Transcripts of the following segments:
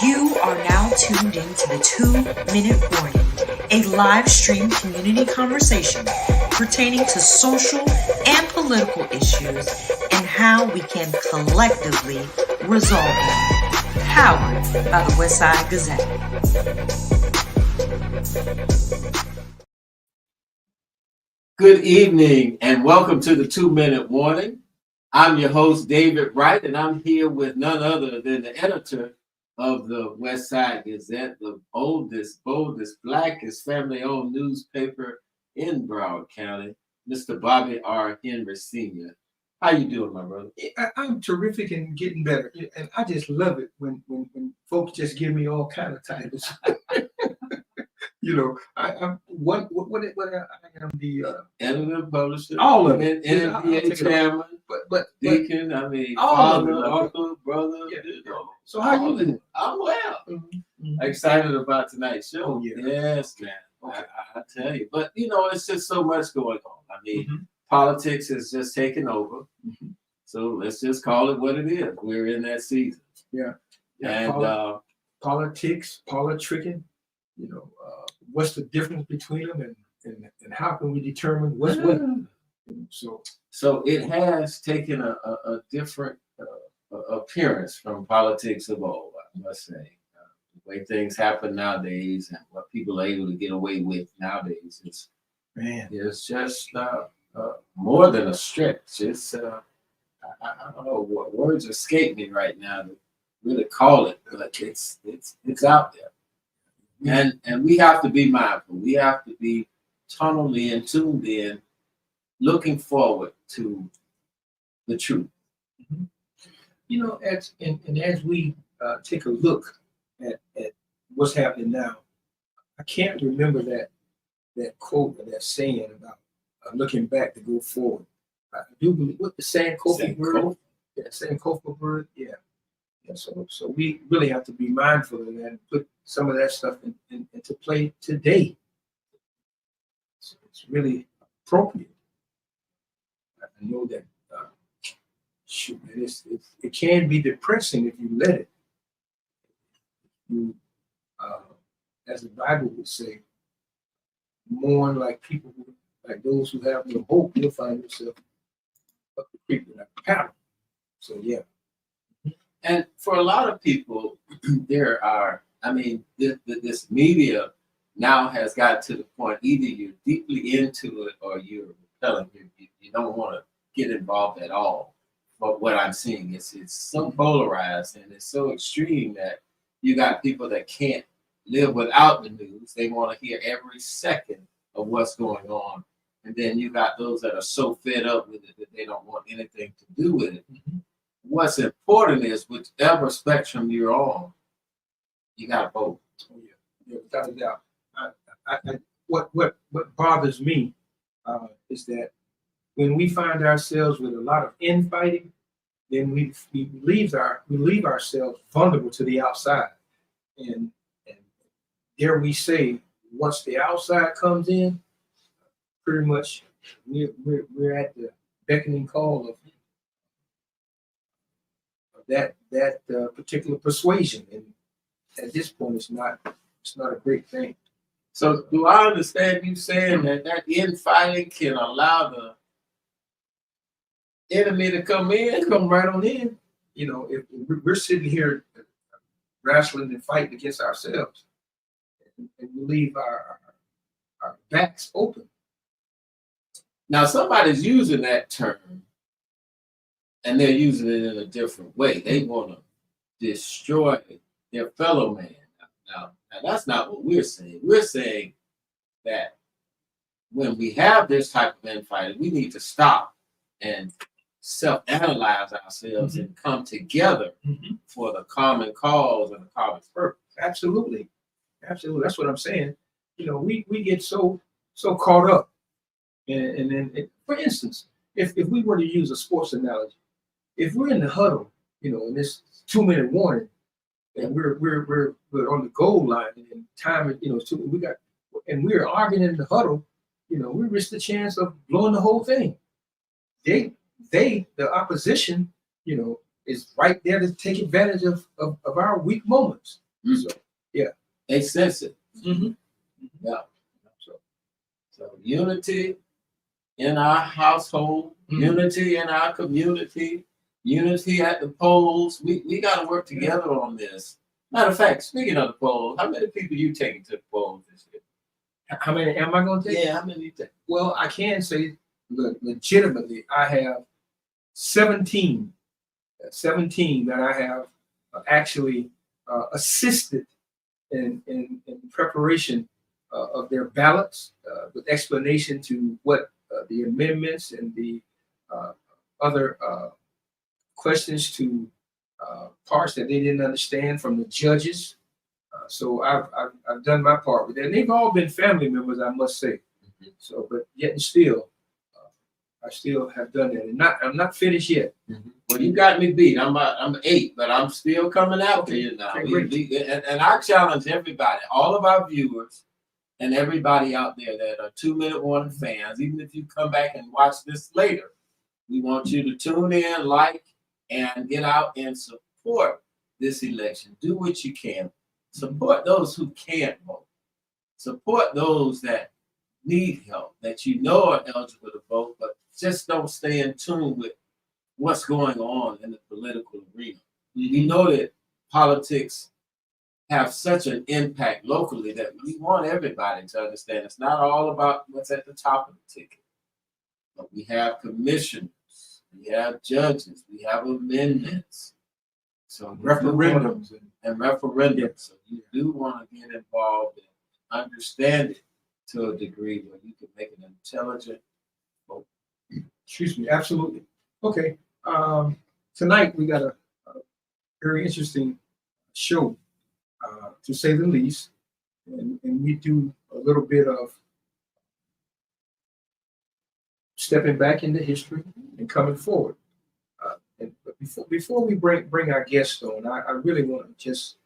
You are now tuned into the 2-Minute Warning, a live stream community conversation pertaining to social and political issues and how we can collectively resolve them. Powered by the Westside Gazette. Good evening and welcome to the 2-Minute Warning. I'm your host, David Wright, and I'm here with none other than the editor of the Westside Gazette, the oldest, boldest, blackest family-owned newspaper in Broward County, Mr. Bobby R. Henry Sr. How you doing, my brother? I'm terrific and getting better, and I just love it when folks just give me all kind of titles. You know, I'm what I am the editor, publisher, all of it, NFPA chairman, but deacon. I mean, all father, of it, uncle, brother. Yeah. You know, So how you doing? I'm well. Mm-hmm. Excited about tonight's show. Oh, yeah. Yes, man. Okay. I tell you, but you know, it's just so much going on. I mean, politics is just taking over. So let's just call it what it is. We're in that season. Yeah. And politics, politicking. You know, what's the difference between them, and how can we determine what's what? So it has taken a different appearance from politics of old, I must say. The way things happen nowadays and what people are able to get away with nowadays is just more than a stretch. It's I don't know what words escape me right now to really call it, but it's out there. And we have to be mindful. We have to be tunneled in, tuned in, looking forward to the truth. You know, as we take a look at what's happening now, I can't remember that quote or that saying about looking back to go forward. I do believe what the Sankofa bird. Yeah, Sankofa bird. Yeah. So we really have to be mindful of that and put some of that stuff into play today. So it's really appropriate. I know that it can be depressing if you let it. You, as the Bible would say, mourn like those who have no hope. You'll find yourself up the creek like a paddle. So yeah. And for a lot of people, this media now has got to the point, either you're deeply into it or you're repelling. You don't want to get involved at all. But what I'm seeing is it's so polarized and it's so extreme that you got people that can't live without the news. They want to hear every second of what's going on. And then you got those that are so fed up with it that they don't want anything to do with it. What's important is whichever spectrum you're on, you got to vote. Oh, yeah, without a doubt. What bothers me is that when we find ourselves with a lot of infighting, then we leave ourselves vulnerable to the outside, and dare we say, once the outside comes in, pretty much we're at the beckoning call of that particular persuasion, and at this point, it's not a great thing. So, do I understand you saying that infighting can allow the enemy to come right on in? You know, if we're sitting here wrestling and fighting against ourselves, and we leave our backs open. Now, somebody's using that term, and they're using it in a different way. They want to destroy their fellow man. Now, that's not what we're saying. We're saying that when we have this type of infighting, we need to stop and self-analyze ourselves and come together for the common cause and the common purpose. Absolutely. That's what I'm saying. You know, we get so caught up. And then, for instance, if we were to use a sports analogy, if we're in the huddle, you know, in this 2-minute warning, and we're on the goal line, and time, you know, we're arguing in the huddle, you know, we risk the chance of blowing the whole thing. The opposition, you know, is right there to take advantage of our weak moments. So, yeah. They sense it. Mm-hmm. Yeah. So unity in our household, unity in our community, unity at the polls. We got to work together on this. Matter of fact, speaking of the polls, how many people you taking to the polls this year? How many am I going to take? Yeah, how many you take? Well, I can say legitimately, I have 17 that I have actually assisted in preparation of their ballots with explanation to what the amendments and the other questions to parts that they didn't understand from the judges. So I've done my part with that. And they've all been family members, I must say. So, but yet and still, I still have done that, and I'm not finished yet. Well, you got me beat. I'm 8, but I'm still coming after you now. And I challenge everybody, all of our viewers, and everybody out there that are 2 Minute Warning fans. Even if you come back and watch this later, we want you to tune in, like, and get out and support this election. Do what you can. Support those who can't vote. Support those that need help, that you know are eligible to vote, but just don't stay in tune with what's going on in the political arena. We know that politics have such an impact locally that we want everybody to understand it's not all about what's at the top of the ticket. But we have commissioners, we have judges, we have amendments, so Referendums and referendums. So you do want to get involved and understand it to a degree where you can make an intelligent vote. Excuse me, absolutely. Okay. Tonight we got a very interesting show, to say the least, and we do a little bit of stepping back into history and coming forward. But before we bring our guests on, I really want to just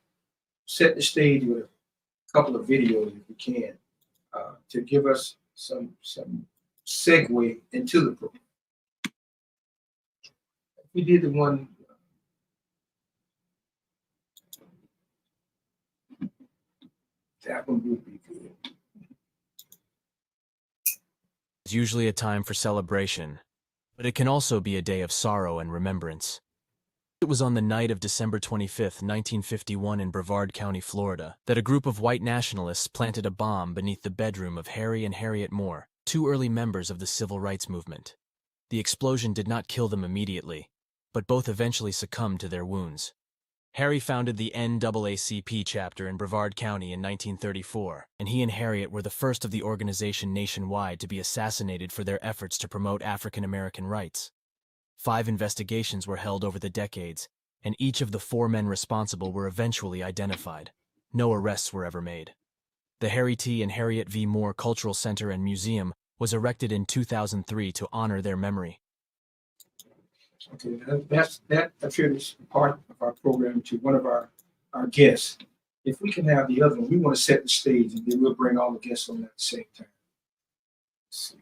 set the stage with a couple of videos, if we can, to give us some segue into the program. We did the one. That one would be good. It's usually a time for celebration, but it can also be a day of sorrow and remembrance. It was on the night of December 25th, 1951 in Brevard County, Florida, that a group of white nationalists planted a bomb beneath the bedroom of Harry and Harriet Moore, 2 early members of the civil rights movement. The explosion did not kill them immediately, but both eventually succumbed to their wounds. Harry founded the NAACP chapter in Brevard County in 1934, and he and Harriet were the first of the organization nationwide to be assassinated for their efforts to promote African American rights. 5 investigations were held over the decades, and each of the 4 men responsible were eventually identified. No arrests were ever made. The Harry T. and Harriet V. Moore Cultural Center and Museum was erected in 2003 to honor their memory. Okay, that attributes part of our program to one of our guests. If we can have the other one, we want to set the stage, and then we'll bring all the guests on at the same time. Let's see.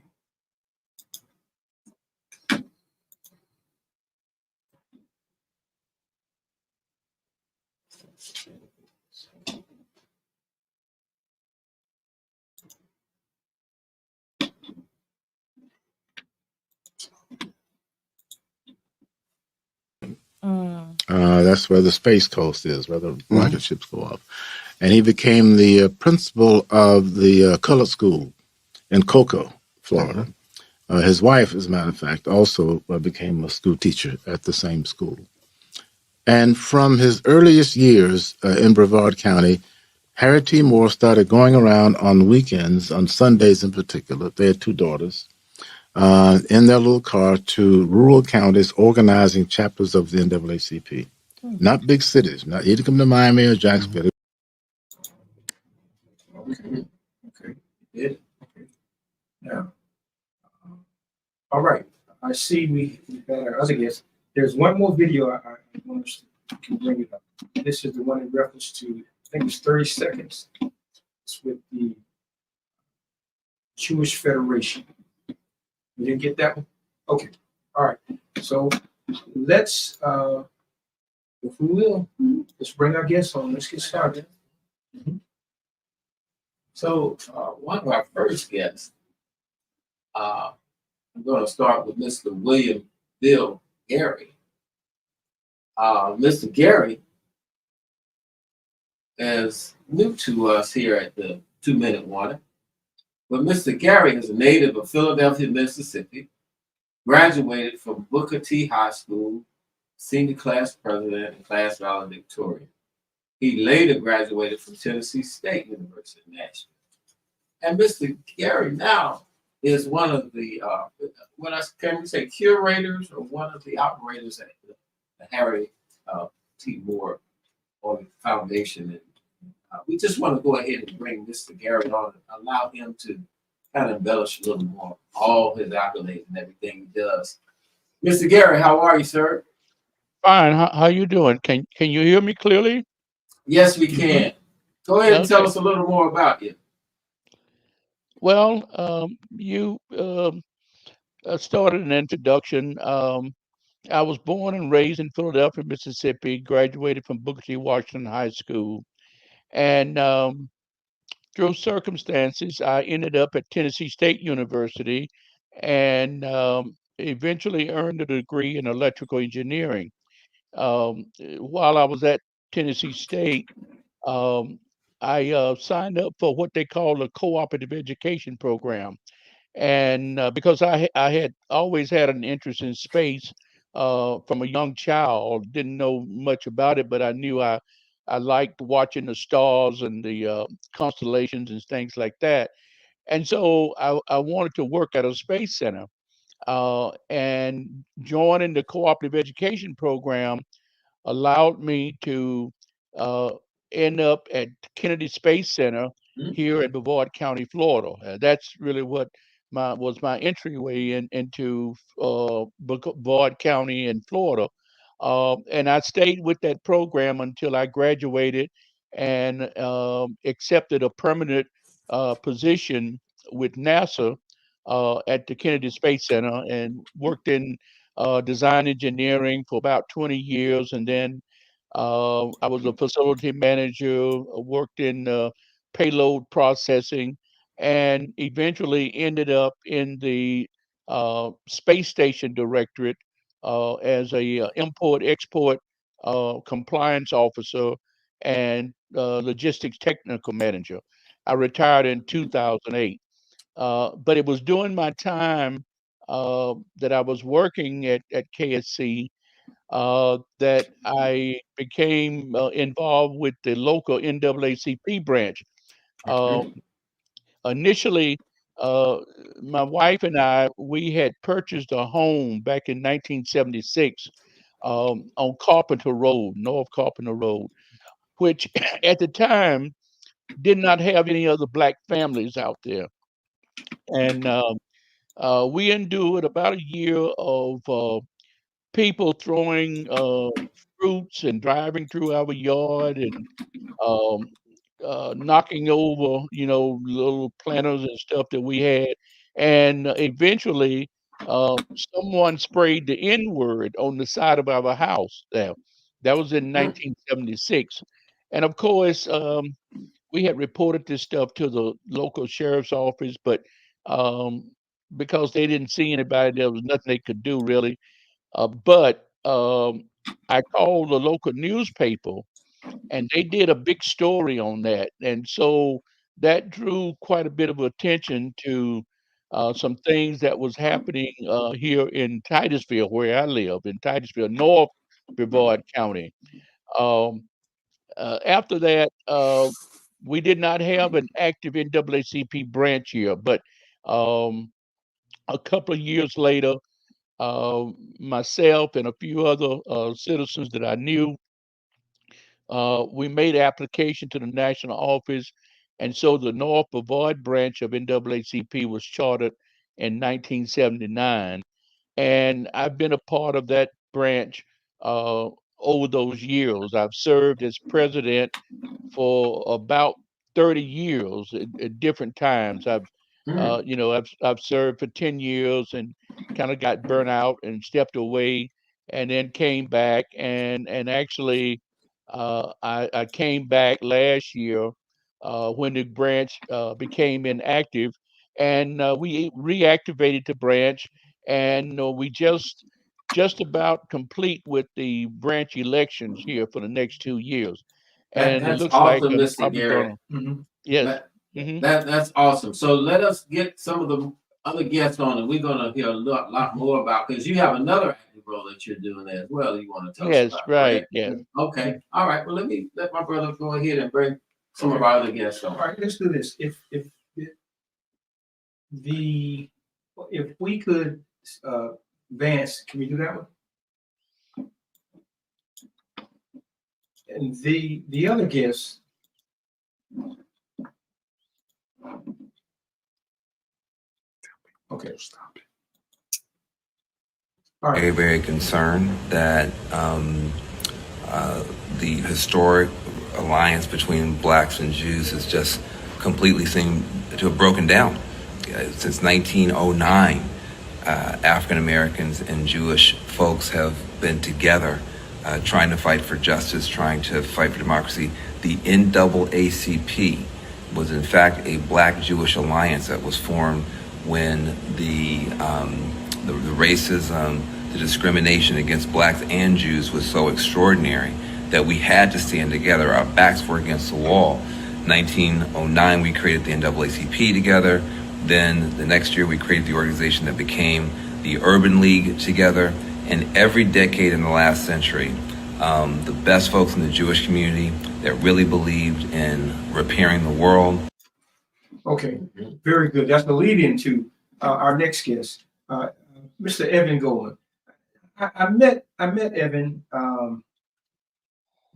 That's where the Space Coast is, where the rocket ships go up. And he became the principal of the colored school in Cocoa, Florida. His wife, as a matter of fact, also became a school teacher at the same school. And from his earliest years in Brevard County, Harry T. Moore started going around on weekends, on Sundays in particular. They had 2 daughters. In their little car to rural counties organizing chapters of the NAACP. Not big cities. Not, he didn't come to Miami or Jacksonville. Okay. Okay. Now, all right. I see we've got our other guests. There's one more video I want us to bring it up. This is the one in reference to, I think it's 30 seconds. It's with the Jewish Federation. You didn't get that one? Okay. All right. So let's If we will, let's bring our guests on. Let's get started. So one of our first guests, I'm going to start with Mr. William Bill Gary. Mr. Gary is new to us here at the 2-Minute Warning, but Mr. Gary is a native of Philadelphia, Mississippi, graduated from Booker T High School, senior class president and class valedictorian. He later graduated from Tennessee State University in Nashville. And Mr. Gary now is one of the, can we say curators or one of the operators at the Harry T. Moore Foundation. And we just want to go ahead and bring Mr. Gary on and allow him to kind of embellish a little more all his accolades and everything he does. Mr. Gary, how are you, sir? Fine. How you doing? Can you hear me clearly? Yes, we can. Go ahead and tell Okay. us a little more about you. Well, you started an introduction. I was born and raised in Philadelphia, Mississippi, graduated from Booker T. Washington High School, and through circumstances, I ended up at Tennessee State University and eventually earned a degree in electrical engineering. While I was at Tennessee State, um, I signed up for what they call a cooperative education program. And because I had always had an interest in space from a young child, didn't know much about it, but I knew I liked watching the stars and the constellations and things like that. And so I wanted to work at a space center. And joining the cooperative education program allowed me to uh, end up at Kennedy Space Center here in Brevard County, Florida. That's really what my entryway into Brevard County in Florida. And I stayed with that program until I graduated and accepted a permanent position with NASA at the Kennedy Space Center and worked in design engineering for about 20 years. And then I was a facility manager, worked in payload processing, and eventually ended up in the space station directorate as a import-export compliance officer and logistics technical manager. I retired in 2008. But it was during my time that I was working at KSC that I became involved with the local NAACP branch. Uh, Initially, uh, my wife and I, we had purchased a home back in 1976 on Carpenter Road, North Carpenter Road, which at the time did not have any other black families out there. And we endured about a year of people throwing fruits and driving through our yard and um, knocking over, little planters and stuff that we had. And eventually, someone sprayed the N word on the side of our house there. That was in 1976. And of course, we had reported this stuff to the local sheriff's office, but um, because they didn't see anybody, there was nothing they could do really. But I called the local newspaper, and they did a big story on that, and so that drew quite a bit of attention to some things that was happening here in Titusville, where I live, in Titusville, North Brevard County. Um, After that, we did not have an active NAACP branch here, but um, a couple of years later, myself and a few other citizens that I knew, we made application to the national office, and so the North Brevard branch of NAACP was chartered in 1979, and I've been a part of that branch uh, over those years. I've served as president for about 30 years at different times. I've served for 10 years and kind of got burnt out and stepped away. and then came back and actually I came back last year when the branch became inactive, and we reactivated the branch, and we just about complete with the branch elections here for the next 2 years, and it That's looks like awesome, Mr. probably Garrett. gonna Mhm. yes. That, Hmm. that's awesome. So let us get some of the other guests on, and we're gonna hear a lot more about, because you have another active role that you're doing as well. You want to tell us Yes, about, right. correct? Yes. Okay. All right. Well, let my brother go ahead and bring some of our other guests All on. right, let's do this. The if we could, Vance, can we do that one? And the other guests. Okay, stop. All right. Very, very concerned that the historic alliance between blacks and Jews has just completely seemed to have broken down. Since 1909, African Americans and Jewish folks have been together trying to fight for justice, trying to fight for democracy. The NAACP was in fact a black-Jewish alliance that was formed when the racism, the discrimination against blacks and Jews was so extraordinary that we had to stand together. Our backs were against the wall. 1909, we created the NAACP together. Then the next year, we created the organization that became the Urban League together. And every decade in the last century, the best folks in the Jewish community that really believed in repairing the world. Okay, very good. That's the lead into our next guest, Mr. Evan Golan. I met Evan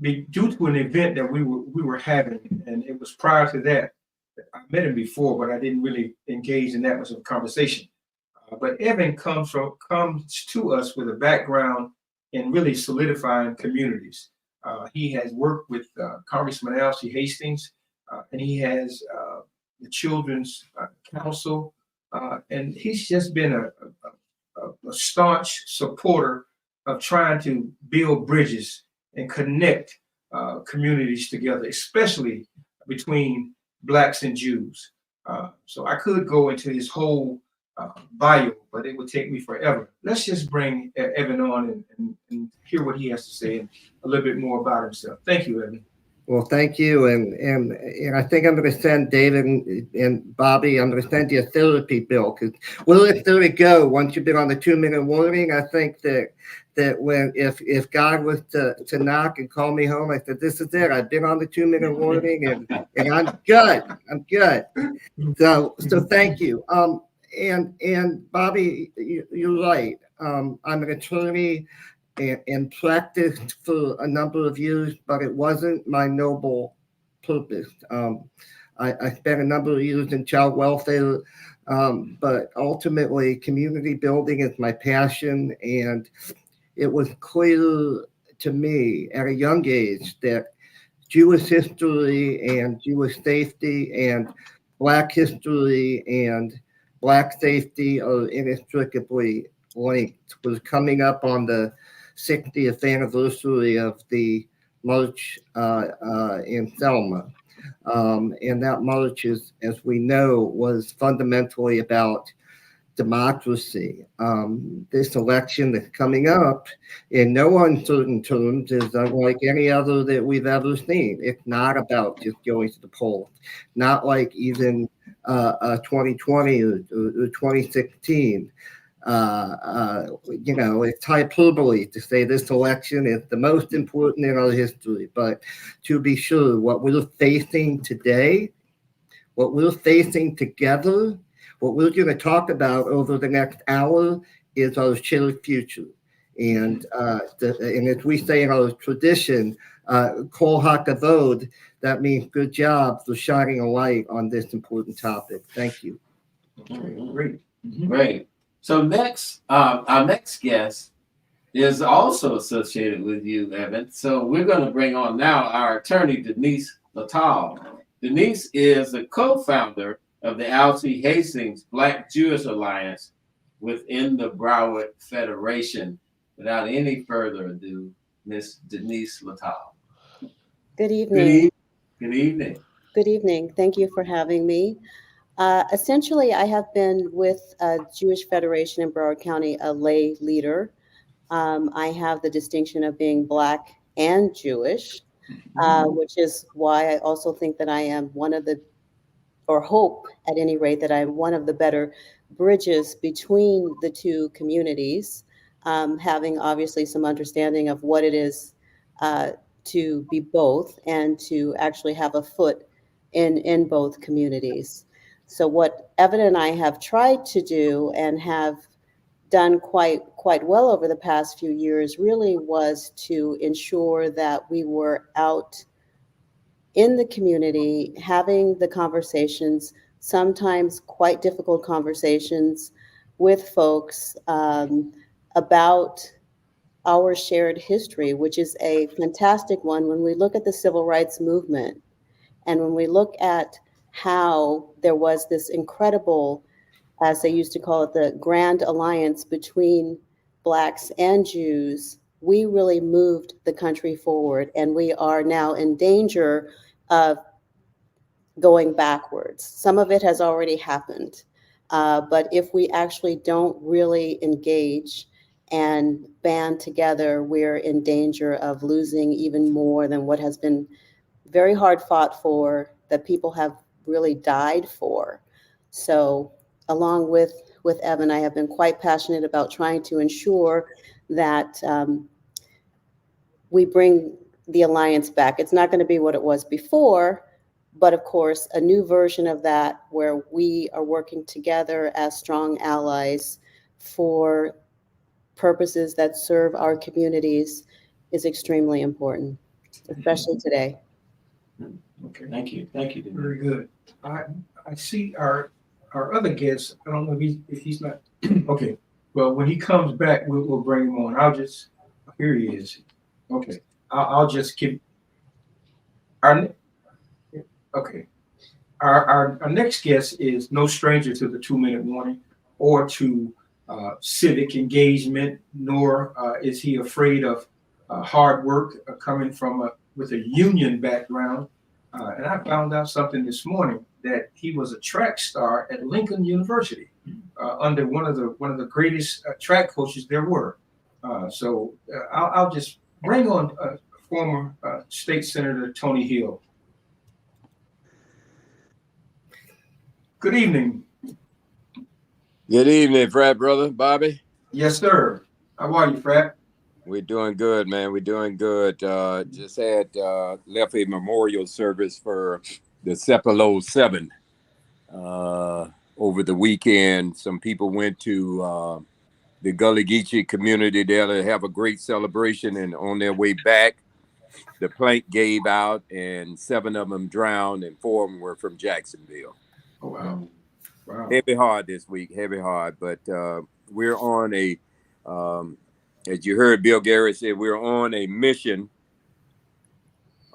due to an event that we were having, and it was prior to that. I met him before, but I didn't really engage in that much of a conversation. But Evan comes to us with a background in really solidifying communities. He has worked with Congressman Alcee Hastings, and he has the Children's Council, and he's just been a staunch supporter of trying to build bridges and connect communities together, especially between blacks and Jews. So I could go into his whole bio, but it would take me forever. Let's just bring Evan on and hear what he has to say and a little bit more about himself. Thank you, Evan. Well, thank you, and I think I'm going to send David and Bobby. I'm going to send you a therapy bill, because we'll let it go once you've been on the 2-minute warning. I think that when if God was to knock and call me home, I said, "This is it. I've been on the 2-minute warning, and I'm good. I'm good." So thank you. And Bobby, you're right. I'm an attorney and practiced for a number of years, but it wasn't my noble purpose. I spent a number of years in child welfare, but ultimately community building is my passion. And it was clear to me at a young age that Jewish history and Jewish safety and Black history and Black safety are inextricably linked. Was coming up on the 60th anniversary of the march in Selma. And that march, as we know, was fundamentally about democracy. This election that's coming up, in no uncertain terms, is unlike any other that we've ever seen. It's not about just going to the polls, not like even 2020 or 2016. It's hyperbole to say this election is the most important in our history. But to be sure, what we're facing today, what we're facing together, what we're going to talk about over the next hour is our shared future. And as we say in our tradition, Kol HaKavod, that means good job for shining a light on this important topic. Thank you. Great. Great. So next, our next guest is also associated with you, Evan. So we're going to bring on now our attorney, Denise Latal. Denise is the co-founder of the Alcee Hastings Black Jewish Alliance within the Broward Federation. without any further ado, Miss Denise Latal. Good evening. Good evening. Good evening. Thank you for having me. Essentially, I have been with Jewish Federation in Broward County, a lay leader. I have the distinction of being Black and Jewish, which is why I also think that I am one of the, or hope at any rate, that I'm one of the better bridges between the two communities, having obviously some understanding of what it is to be both and to actually have a foot in both communities. So what Evan and I have tried to do and have done quite well over the past few years really was to ensure that we were out in the community having the conversations, sometimes quite difficult conversations with folks about our shared history, which is a fantastic one when we look at the civil rights movement and when we look at how there was this incredible, as they used to call it, the grand alliance between Blacks and Jews. We really moved the country forward, and we are now in danger of going backwards. Some of it has already happened, but if we actually don't really engage and band together, we're in danger of losing even more than what has been very hard fought for, that people have really died for. So along with Evan, I have been quite passionate about trying to ensure that we bring the alliance back. It's not going to be what it was before, but of course, a new version of that where we are working together as strong allies for purposes that serve our communities is extremely important, especially today. Okay. Thank you. Thank you, Denise. Very good. I see our other guest. I don't know if he's not. Okay. Well, when he comes back, we'll bring him on. Here he is. Okay. I'll just keep our. Okay. Our next guest is no stranger to the 2-minute warning or to civic engagement, nor is he afraid of hard work coming from with a union background. And I found out something this morning that he was a track star at Lincoln University under one of the greatest track coaches there were. So I'll just bring on former State Senator Tony Hill. Good evening. Good evening, Frat brother, Bobby. Yes, sir. How are you, Frat? We're doing good, man. We're doing good. Just had left a memorial service for the Sepulveda 7 over the weekend. Some people went to the Gullah Geechee community there to have a great celebration, and on their way back, the plank gave out, and 7 of them drowned, and 4 of them were from Jacksonville. Oh, wow. Wow. Heavy hard this week, heavy hard. But we're on a, as you heard Bill Garrett say, we're on a mission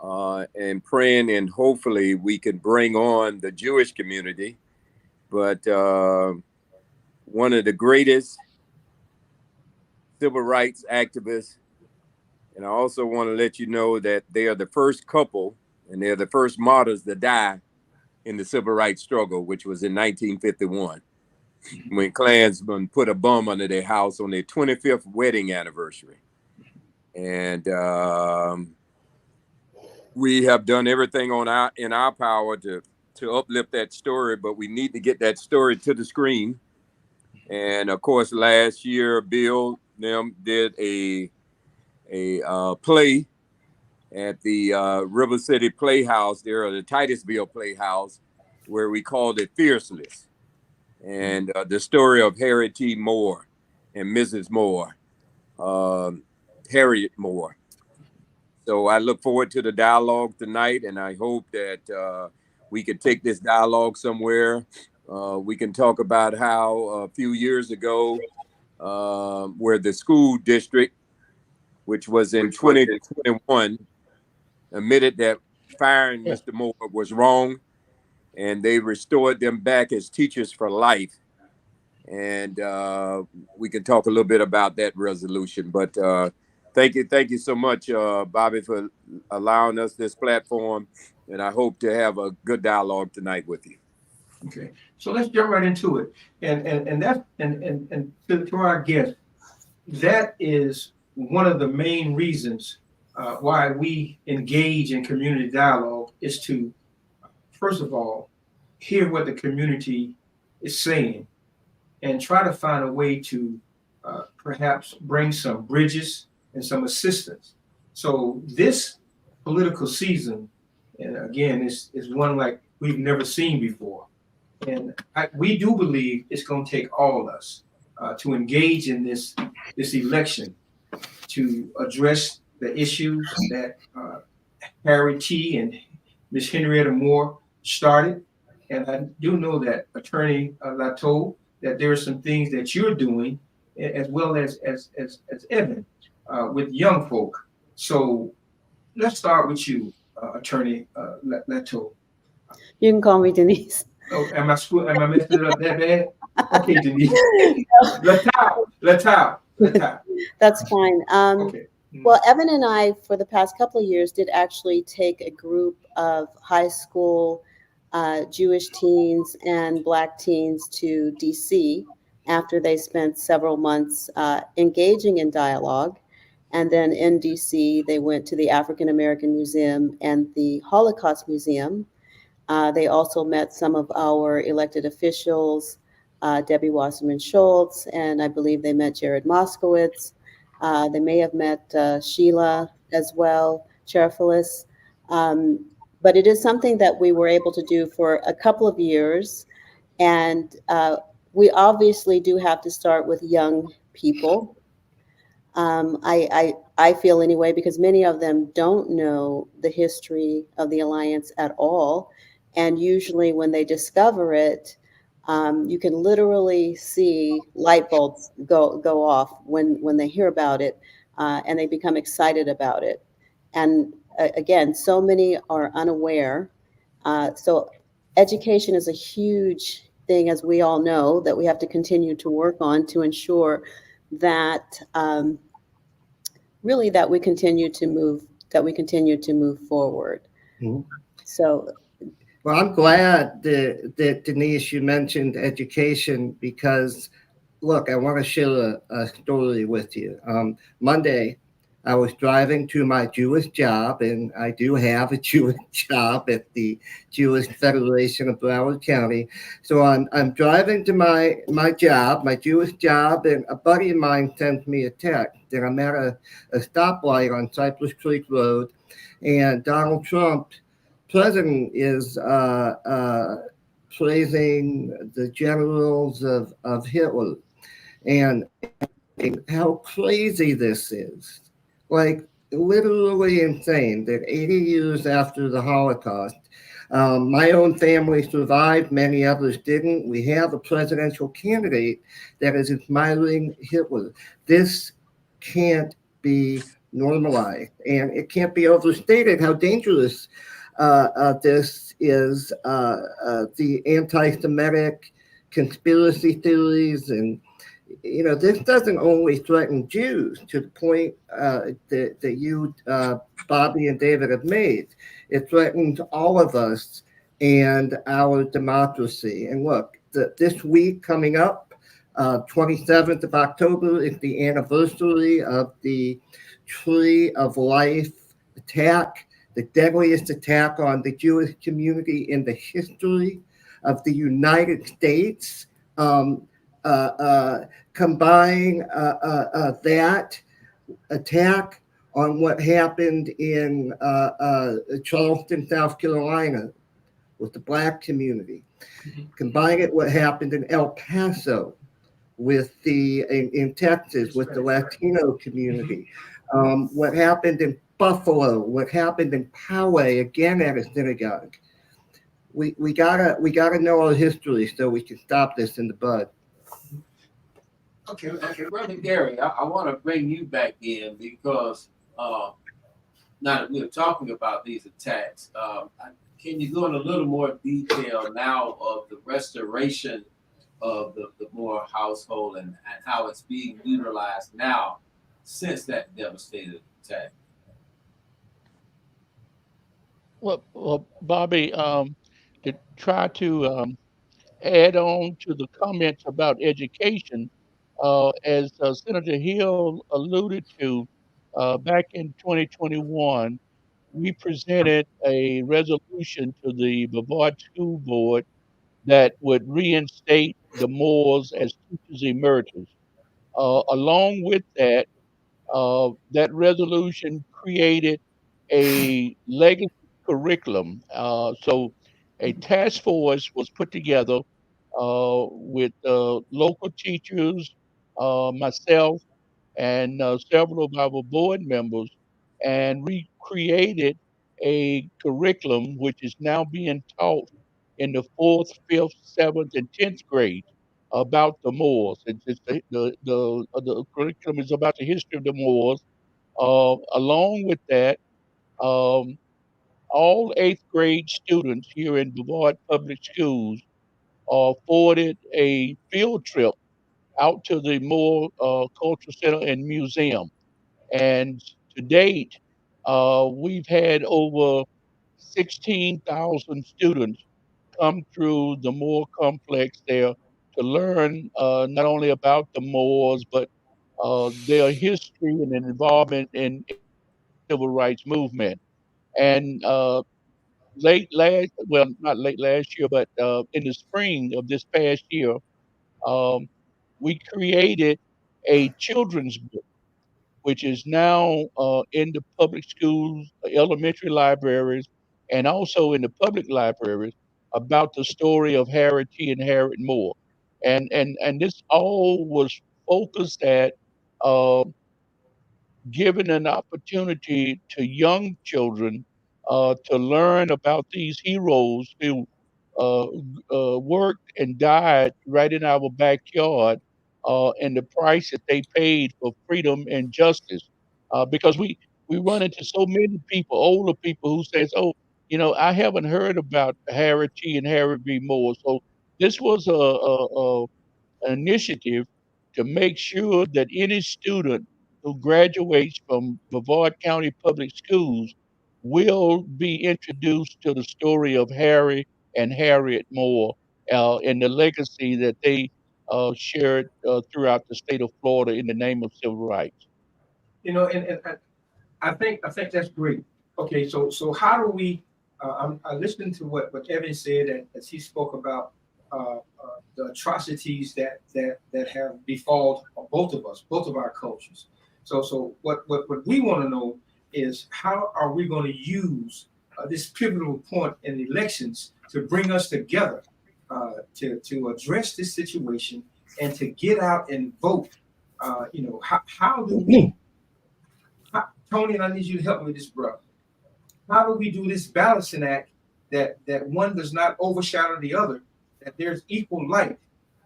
and praying, and hopefully we can bring on the Jewish community. But one of the greatest civil rights activists, and I also want to let you know that they are the first couple and they're the first martyrs to die in the civil rights struggle, which was in 1951, when Klansmen put a bomb under their house on their 25th wedding anniversary. And we have done everything in our power to uplift that story, but we need to get that story to the screen. And of course, last year, Bill them did a play at the River City Playhouse there, or the Titusville Playhouse, where we called it Fierceless. And the story of Harry T. Moore and Mrs. Moore, Harriet Moore. So I look forward to the dialogue tonight, and I hope that we can take this dialogue somewhere. We can talk about how a few years ago, where the school district, which was in 2021, admitted that firing Mr. Moore was wrong, and they restored them back as teachers for life. and we can talk a little bit about that resolution. But thank you so much, Bobby, for allowing us this platform, and I hope to have a good dialogue tonight with you. Okay, so let's jump right into it. And to our guest, that is one of the main reasons why we engage in community dialogue, is to, first of all, hear what the community is saying and try to find a way to perhaps bring some bridges and some assistance. So this political season, and again, is one like we've never seen before. And we do believe it's going to take all of us to engage in this election to address the issues that Harry T. and Ms. Henrietta Moore started. And I do know that Attorney Lato, that there are some things that you're doing, as well as Evan, with young folk. So let's start with you, Attorney Lato. You can call me Denise. Oh, am I messing it up that bad? Okay, Denise. Lato. That's fine. Okay. Well, Evan and I, for the past couple of years, did actually take a group of high school Jewish teens and Black teens to DC after they spent several months engaging in dialogue. And then in DC, they went to the African American Museum and the Holocaust Museum. They also met some of our elected officials, Debbie Wasserman Schultz, and I believe they met Jared Moskowitz. They may have met Sheila as well, Sheriff-Phyllis. But it is something that we were able to do for a couple of years. And we obviously do have to start with young people. I feel anyway, because many of them don't know the history of the Alliance at all. And usually when they discover it, you can literally see light bulbs go off when they hear about it, and they become excited about it. And again, so many are unaware. So education is a huge thing, as we all know, that we have to continue to work on to ensure that really that we continue to move forward. Mm-hmm. So. Well, I'm glad that Denise, you mentioned education, because, look, I want to share a story with you. Monday, I was driving to my Jewish job, and I do have a Jewish job at the Jewish Federation of Broward County. So I'm driving to my job, my Jewish job, and a buddy of mine sends me a text that I'm at a stoplight on Cypress Creek Road, and Donald Trump, President, is praising the generals of Hitler, and how crazy this is. Like, literally insane that 80 years after the Holocaust, my own family survived, many others didn't. We have a presidential candidate that is admiring Hitler. This can't be normalized, and it can't be overstated how dangerous this is. The anti-Semitic conspiracy theories, and this doesn't only threaten Jews to the point that you, Bobby and David, have made. It threatens all of us and our democracy. And look, this week coming up, 27th of October, is the anniversary of the Tree of Life attack, the deadliest attack on the Jewish community in the history of the United States. Combine that attack on what happened in Charleston, South Carolina, with the Black community. Combine it what happened in El Paso with in Texas with the Latino community. What happened in Buffalo, what happened in Poway, again at a synagogue. We gotta know our history so we can stop this in the bud. Okay, Brother Gary, I want to bring you back in, because now that we're talking about these attacks, can you go in a little more detail now of the restoration of the Moore household and how it's being utilized now since that devastating attack? Well, Bobby, to try to add on to the comments about education, as Senator Hill alluded to, back in 2021, we presented a resolution to the Brevard School Board that would reinstate the Moores as teachers emeritus. Along with that, that resolution created a legacy curriculum. So a task force was put together with local teachers, myself, and several of our board members, and we created a curriculum which is now being taught in the fourth, fifth, seventh, and 10th grade about the Moors. It's the curriculum is about the history of the Moors. Along with that, um, all eighth grade students here in Brevard Public Schools are afforded a field trip out to the Moore Cultural Center and Museum. And to date, we've had over 16,000 students come through the Moore complex there to learn not only about the Moors, but their history and involvement in civil rights movement. And not late last year, but in the spring of this past year, um, we created a children's book which is now in the public schools, elementary libraries, and also in the public libraries about the story of Harry T. and Harriet Moore. And this all was focused at uh, giving an opportunity to young children to learn about these heroes who uh, worked and died right in our backyard, and the price that they paid for freedom and justice. Because we run into so many people, older people, who says, "Oh, I haven't heard about Harry T. and Harry B. Moore." So this was an initiative to make sure that any student who graduates from Brevard County Public Schools will be introduced to the story of Harry and Harriet Moore, and the legacy that they shared throughout the state of Florida in the name of civil rights. And I think that's great. Okay, so how do we? I listened to what Evan said, and as he spoke about the atrocities that have befallen both of us, both of our cultures. So what we want to know is, how are we going to use this pivotal point in elections to bring us together to address this situation and to get out and vote? How do we? Tony, and I need you to help me with this, bro. How do we do this balancing act that one does not overshadow the other, that there's equal light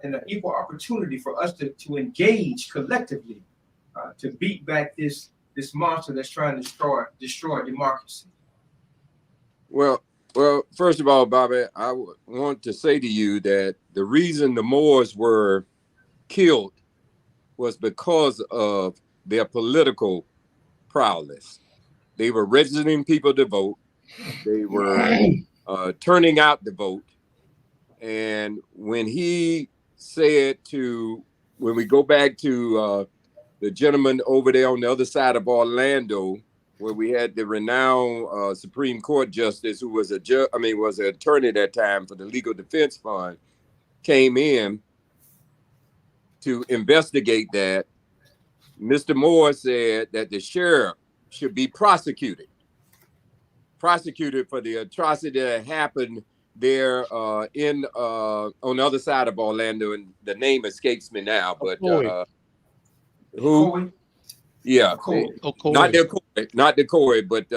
and an equal opportunity for us to engage collectively to beat back this monster that's trying to destroy democracy? Well, first of all, Bobby, I want to say to you that the reason the Moors were killed was because of their political prowess. They were registering people to vote. They were turning out the vote. And when we go back to the gentleman over there on the other side of Orlando, where we had the renowned Supreme Court justice who was was an attorney at that time for the Legal Defense Fund, came in to investigate that. Mr. Moore said that the sheriff should be prosecuted for the atrocity that happened there on the other side of Orlando, and the name escapes me now. But who? Yeah, not Decoy, but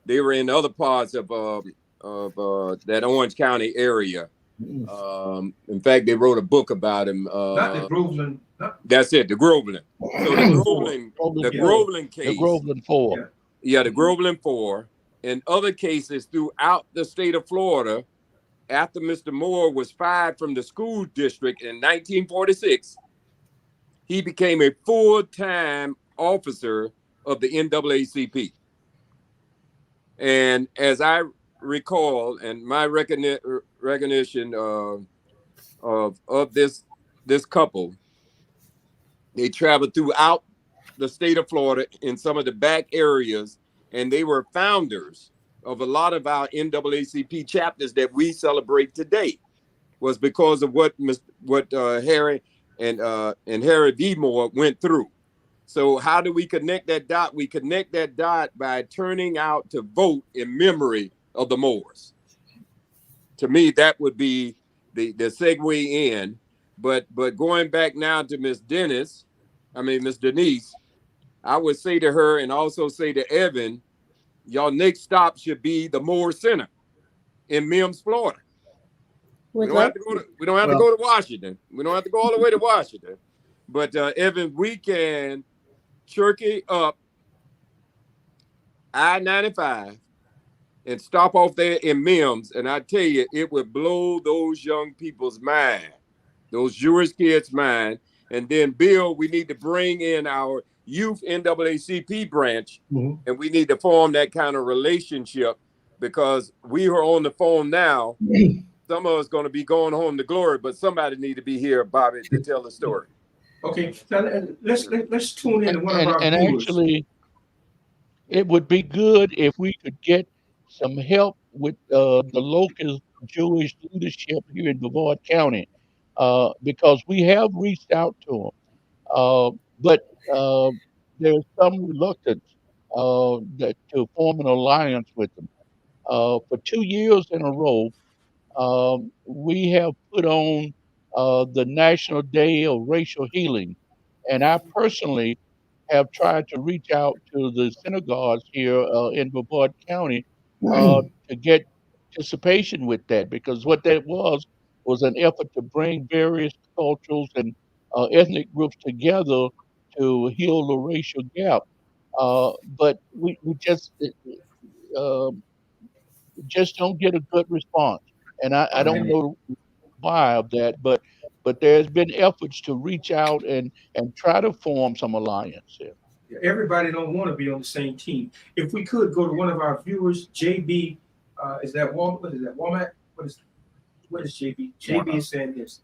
they were in other parts of that Orange County area. In fact, they wrote a book about him. Not the Groveland. That's it, the Groveland. So the Groveland case. The Groveland 4. Yeah, the Groveland 4. In other cases throughout the state of Florida, after Mr. Moore was fired from the school district in 1946, he became a full-time officer of the NAACP. And as I recall, and my recognition of this couple, they traveled throughout the state of Florida in some of the back areas, and they were founders of a lot of our NAACP chapters that we celebrate today. Was because of what Harry and Harry V. Moore went through. So how do we connect that dot? We connect that dot by turning out to vote in memory of the Moors. To me, that would be the segue in. But going back now to Miss Denise, I would say to her and also say to Evan, y'all next stop should be the Moore Center in Mims, Florida. We don't have to go to Washington. We don't have to go all the way to Washington. But Evan, we can Cherokee up I-95 and stop off there in Mims. And I tell you, it would blow those young people's mind, those Jewish kids' mind. And then, Bill, we need to bring in our youth NAACP branch, and we need to form that kind of relationship, because we are on the phone now. Some of us going to be going home to glory, but somebody need to be here, Bobby, to tell the story. Okay, now let's tune in to one of our and viewers. Actually, it would be good if we could get some help with the local Jewish leadership here in Brevard County, because we have reached out to them, but there's some reluctance to form an alliance with them. For 2 years in a row, we have put on the National Day of Racial Healing, and I personally have tried to reach out to the synagogues here in Brevard County to get participation with that, because what that was an effort to bring various cultures and ethnic groups together to heal the racial gap. But we just don't get a good response, and I don't know why of that, but there's been efforts to reach out and try to form some alliance here. Everybody don't want to be on the same team. If we could go to one of our viewers, JB, is that Walmart? What is that, Walmart? What is JB? JB is saying this.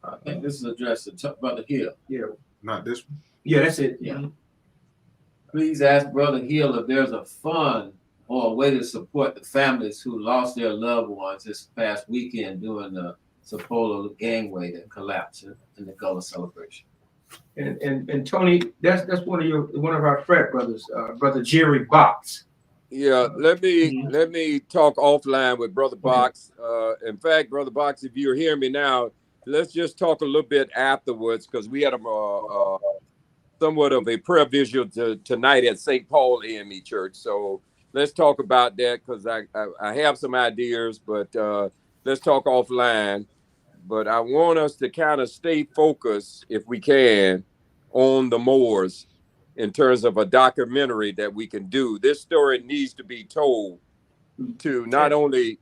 I think this is addressed to Brother Hill. Yeah. Not this one. Yeah, that's it. Yeah. Please ask Brother Hill if there's a fund or a way to support the families who lost their loved ones this past weekend during the Sapolo gangway that collapsed in the Gullah celebration. And Tony, that's one of our frat brothers, Brother Jerry Box. Yeah, let me talk offline with Brother Box. In fact, Brother Box, if you're hearing me now, let's just talk a little bit afterwards, because we had a somewhat of a prayer visual tonight at St. Paul AME Church. So let's talk about that, because I have some ideas, but let's talk offline. But I want us to kind of stay focused, if we can, on the Moors in terms of a documentary that we can do. This story needs to be told to not only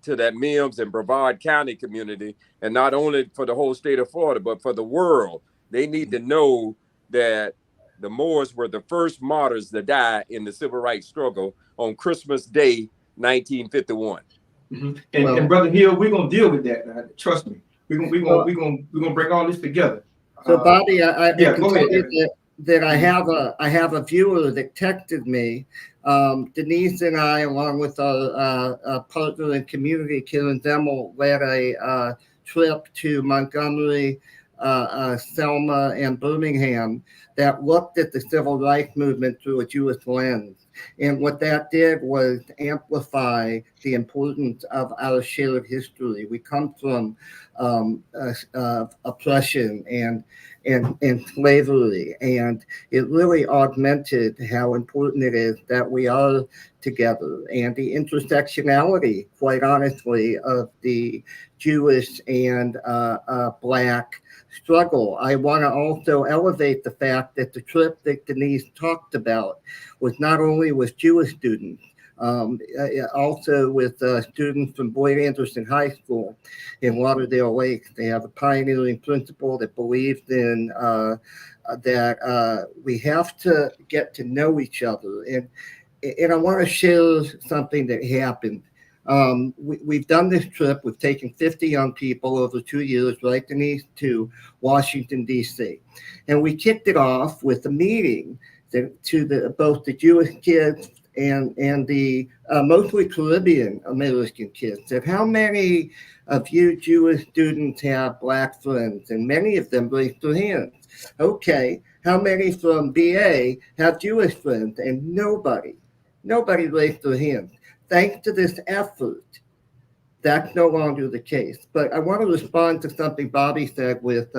to that Mims and Brevard County community, and not only for the whole state of Florida, but for the world. They need to know that the Moors were the first martyrs to die in the civil rights struggle on Christmas Day, 1951. Mm-hmm. And Brother Hill, we're gonna deal with that. Now. Trust me, we're gonna bring all this together. So Bobby, I can go tell ahead, you that I have a viewer that texted me. Denise and I, along with our partner in community, Karen Demmel, led a trip to Montgomery, Selma, and Birmingham that looked at the civil rights movement through a Jewish lens. And what that did was amplify the importance of our shared history. We come from oppression and slavery, and it really augmented how important it is that we are together, and the intersectionality, quite honestly, of the Jewish and Black struggle. I want to also elevate the fact that the trip that Denise talked about was not only with Jewish students, Also with students from Boyd Anderson High School in Lauderdale Lake. They have a pioneering principal that believes in that we have to get to know each other. And I want to share something that happened. We've done this trip. We've taken 50 young people over 2 years, right, Denise, to Washington, D.C. And we kicked it off with a meeting to both the Jewish kids and the mostly Caribbean American kids. Said, how many of you Jewish students have Black friends? And many of them raised their hands. Okay, how many from BA have Jewish friends? And nobody raised their hands. Thanks to this effort, that's no longer the case. But I want to respond to something Bobby said with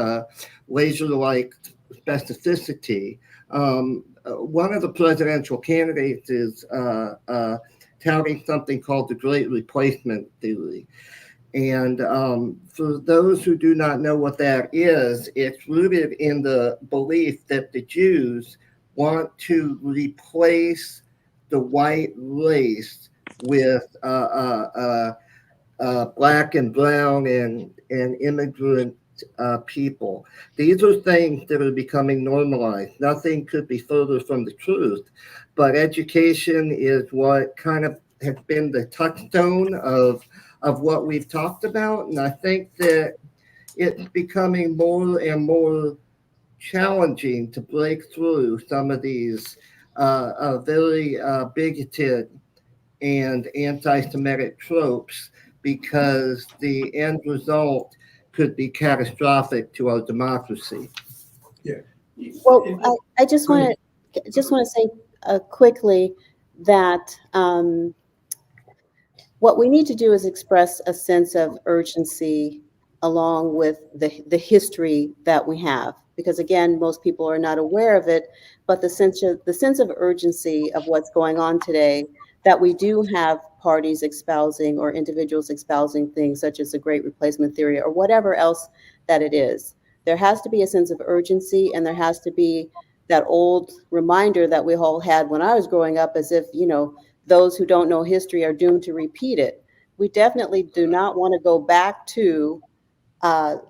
laser-like specificity. One of the presidential candidates is touting something called the Great Replacement Theory. And for those who do not know what that is, it's rooted in the belief that the Jews want to replace the white race with Black and brown and immigrant people. These are things that are becoming normalized. Nothing could be further from the truth, but education is what kind of has been the touchstone of what we've talked about. And I think that it's becoming more and more challenging to break through some of these very bigoted and anti-Semitic tropes, because the end result could be catastrophic to our democracy. Yeah. Well, I just want to say quickly that what we need to do is express a sense of urgency along with the history that we have, because again, most people are not aware of it, but the sense of urgency of what's going on today, that we do have parties espousing or individuals espousing things such as the Great Replacement Theory or whatever else that it is. There has to be a sense of urgency, and there has to be that old reminder that we all had when I was growing up, as if, you know, those who don't know history are doomed to repeat it. We definitely do not want to go back to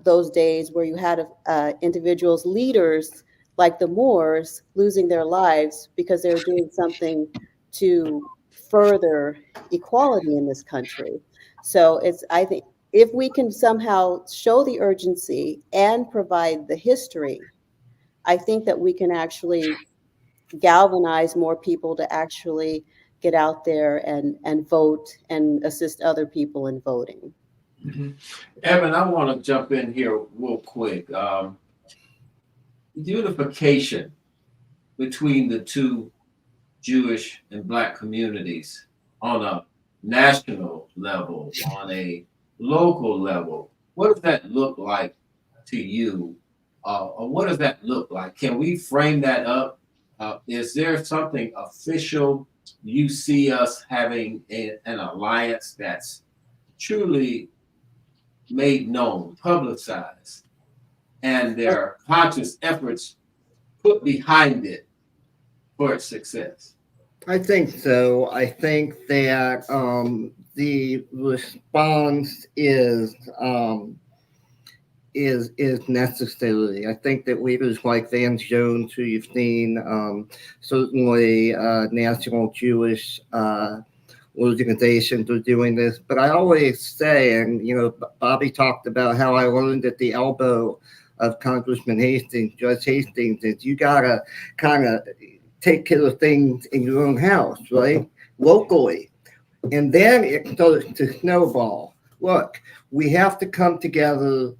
those days where you had individuals, leaders like the Moors, losing their lives because they were doing something to further equality in this country. So I think if we can somehow show the urgency and provide the history, I think that we can actually galvanize more people to actually get out there and vote and assist other people in voting. Mm-hmm. Evan, I want to jump in here real quick. Unification between the two Jewish and Black communities on a national level, on a local level, what does that look like to you? Or what does that look like? Can we frame that up? Is there something official you see us having an alliance that's truly made known, publicized, and there are conscious efforts put behind it for its success? I think so. I think that the response is necessary. I think that leaders like Van Jones, who you've seen, certainly National Jewish organizations are doing this. But I always say, and you know, Bobby talked about how I learned at the elbow of Congressman Hastings, Judge Hastings, is you gotta kind of take care of things in your own house, right? Locally. And then it starts to snowball. Look, we have to come together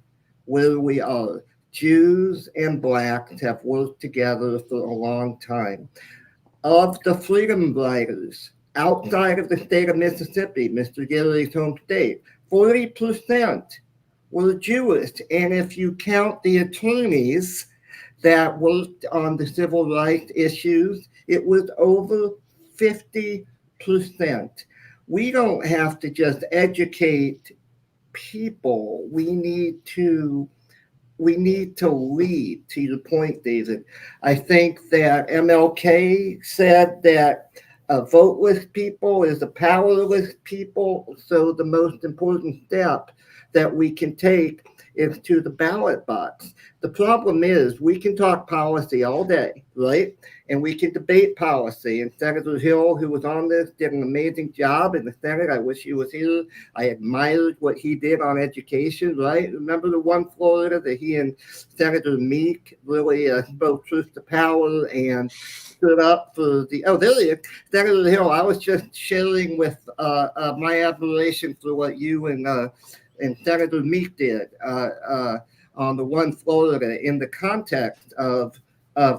where we are. Jews and Blacks have worked together for a long time. Of the freedom riders outside of the state of Mississippi, Mr. Gary's home state, 40% were Jewish. And if you count the attorneys that worked on the civil rights issues, it was over 50%. We don't have to just educate people. We need to lead, to your point, David. I think that MLK said that a voteless people is a powerless people. So the most important step that we can take is to the ballot box. The problem is we can talk policy all day, right? And we can debate policy. And Senator Hill, who was on this, did an amazing job in the Senate. I wish he was here. I admired what he did on education, right? Remember the one Florida that he and Senator Meek really spoke truth to power and stood up for the, oh, there he is. Senator Hill, I was just sharing with my admiration for what you and Senator Meek did on the one Florida in the context of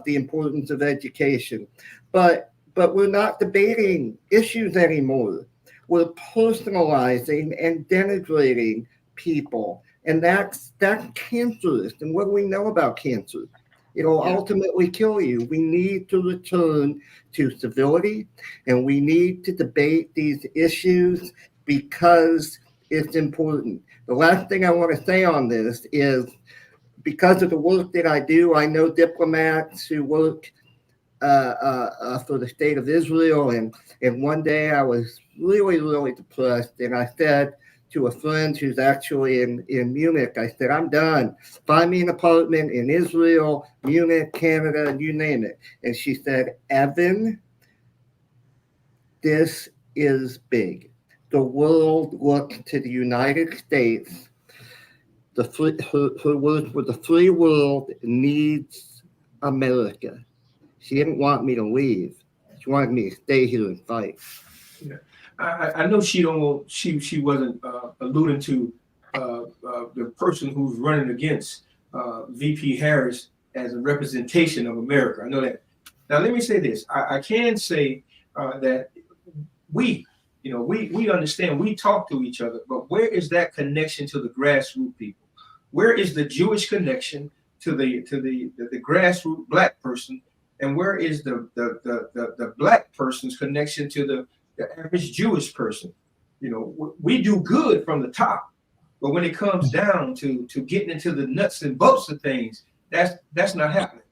the importance of education. But we're not debating issues anymore. We're personalizing and denigrating people. And that's cancerous. And what do we know about cancer? It'll ultimately kill you. We need to return to civility, and we need to debate these issues because it's important. The last thing I want to say on this is because of the work that I do, I know diplomats who work for the state of Israel. And one day I was really, really depressed. And I said to a friend who's actually in Munich, I said, I'm done. Find me an apartment in Israel, Munich, Canada, you name it. And she said, Evan, this is big. The world looks to the United States. Her words were, the free world needs America. She didn't want me to leave. She wanted me to stay here and fight. Yeah. I know she wasn't alluding to the person who's running against VP Harris as a representation of America. I know that. Now let me say this. I can say that we understand, we talk to each other, but where is that connection to the grassroots people? Where is the Jewish connection to the grassroots black person? And where is the black person's connection to the average Jewish person? You know, we do good from the top, but when it comes down to getting into the nuts and bolts of things, that's not happening.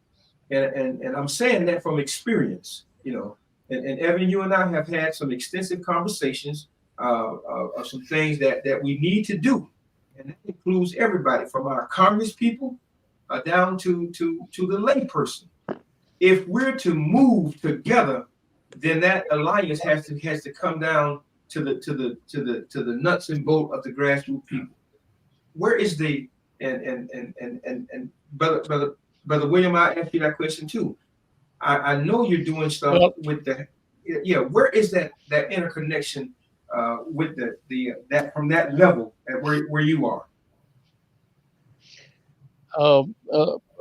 And I'm saying that from experience, you know. And Evan, you and I have had some extensive conversations of some things that we need to do. And that includes everybody from our Congress people down to the lay person. If we're to move together, then that alliance has to come down to the nuts and bolts of the grassroots people. Where is the and brother William, I asked you that question too. I know you're doing stuff with the where is that interconnection with the that from that level at where you are?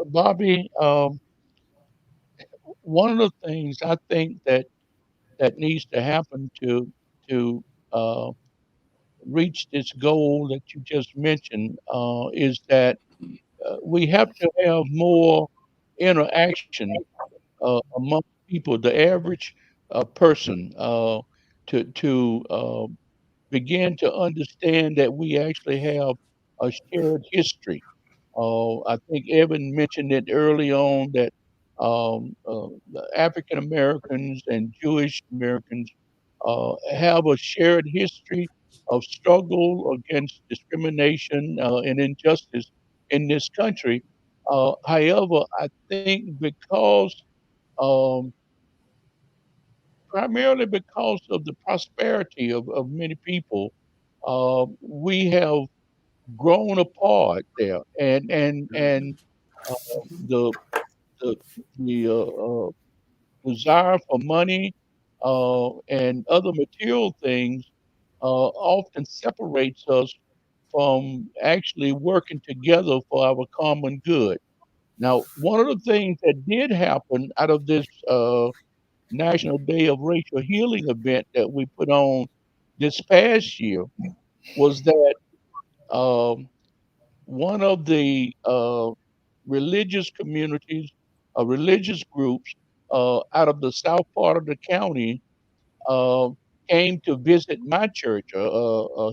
Bobby, one of the things I think that needs to happen to reach this goal that you just mentioned is that we have to have more interaction among people, the average person, to begin to understand that we actually have a shared history. I think Evan mentioned it early on that the African Americans and Jewish Americans have a shared history of struggle against discrimination and injustice in this country. However, I think um, primarily because of the prosperity of many people, we have grown apart there, and uh, the the the desire for money and other material things often separates us from actually working together for our common good. Now, one of the things that did happen out of this National Day of Racial Healing event that we put on this past year was that um, one of the religious communities, religious groups out of the south part of the county uh, came to visit my church,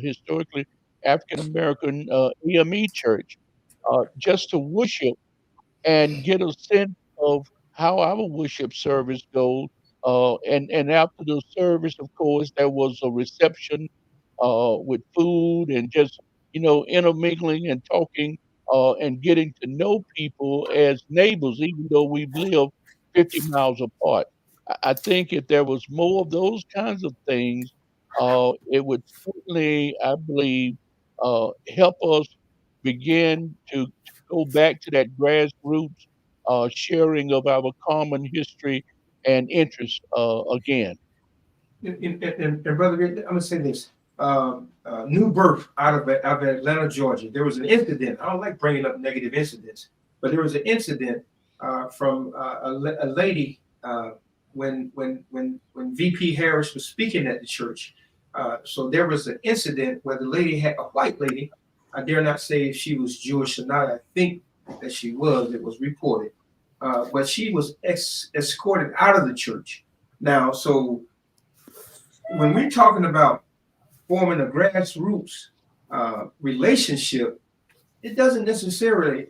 historically African American AME church, just to worship and get a sense of how our worship service goes And after the service, of course, there was a reception with food and just, intermingling and talking and getting to know people as neighbors, even though we've lived 50 miles apart. I think if there was more of those kinds of things, it would certainly, I believe, help us begin to go back to that grassroots sharing of our common history and interests again. And brother, I'm gonna say this. New birth out of Atlanta, Georgia. There was an incident. I don't like bringing up negative incidents, but there was an incident from a lady when VP Harris was speaking at the church. So there was an incident where the lady had a white lady. I dare not say if she was Jewish or not. I think that she was. It was reported, but she was escorted out of the church. Now, so when we're talking about forming a grassroots relationship, it doesn't necessarily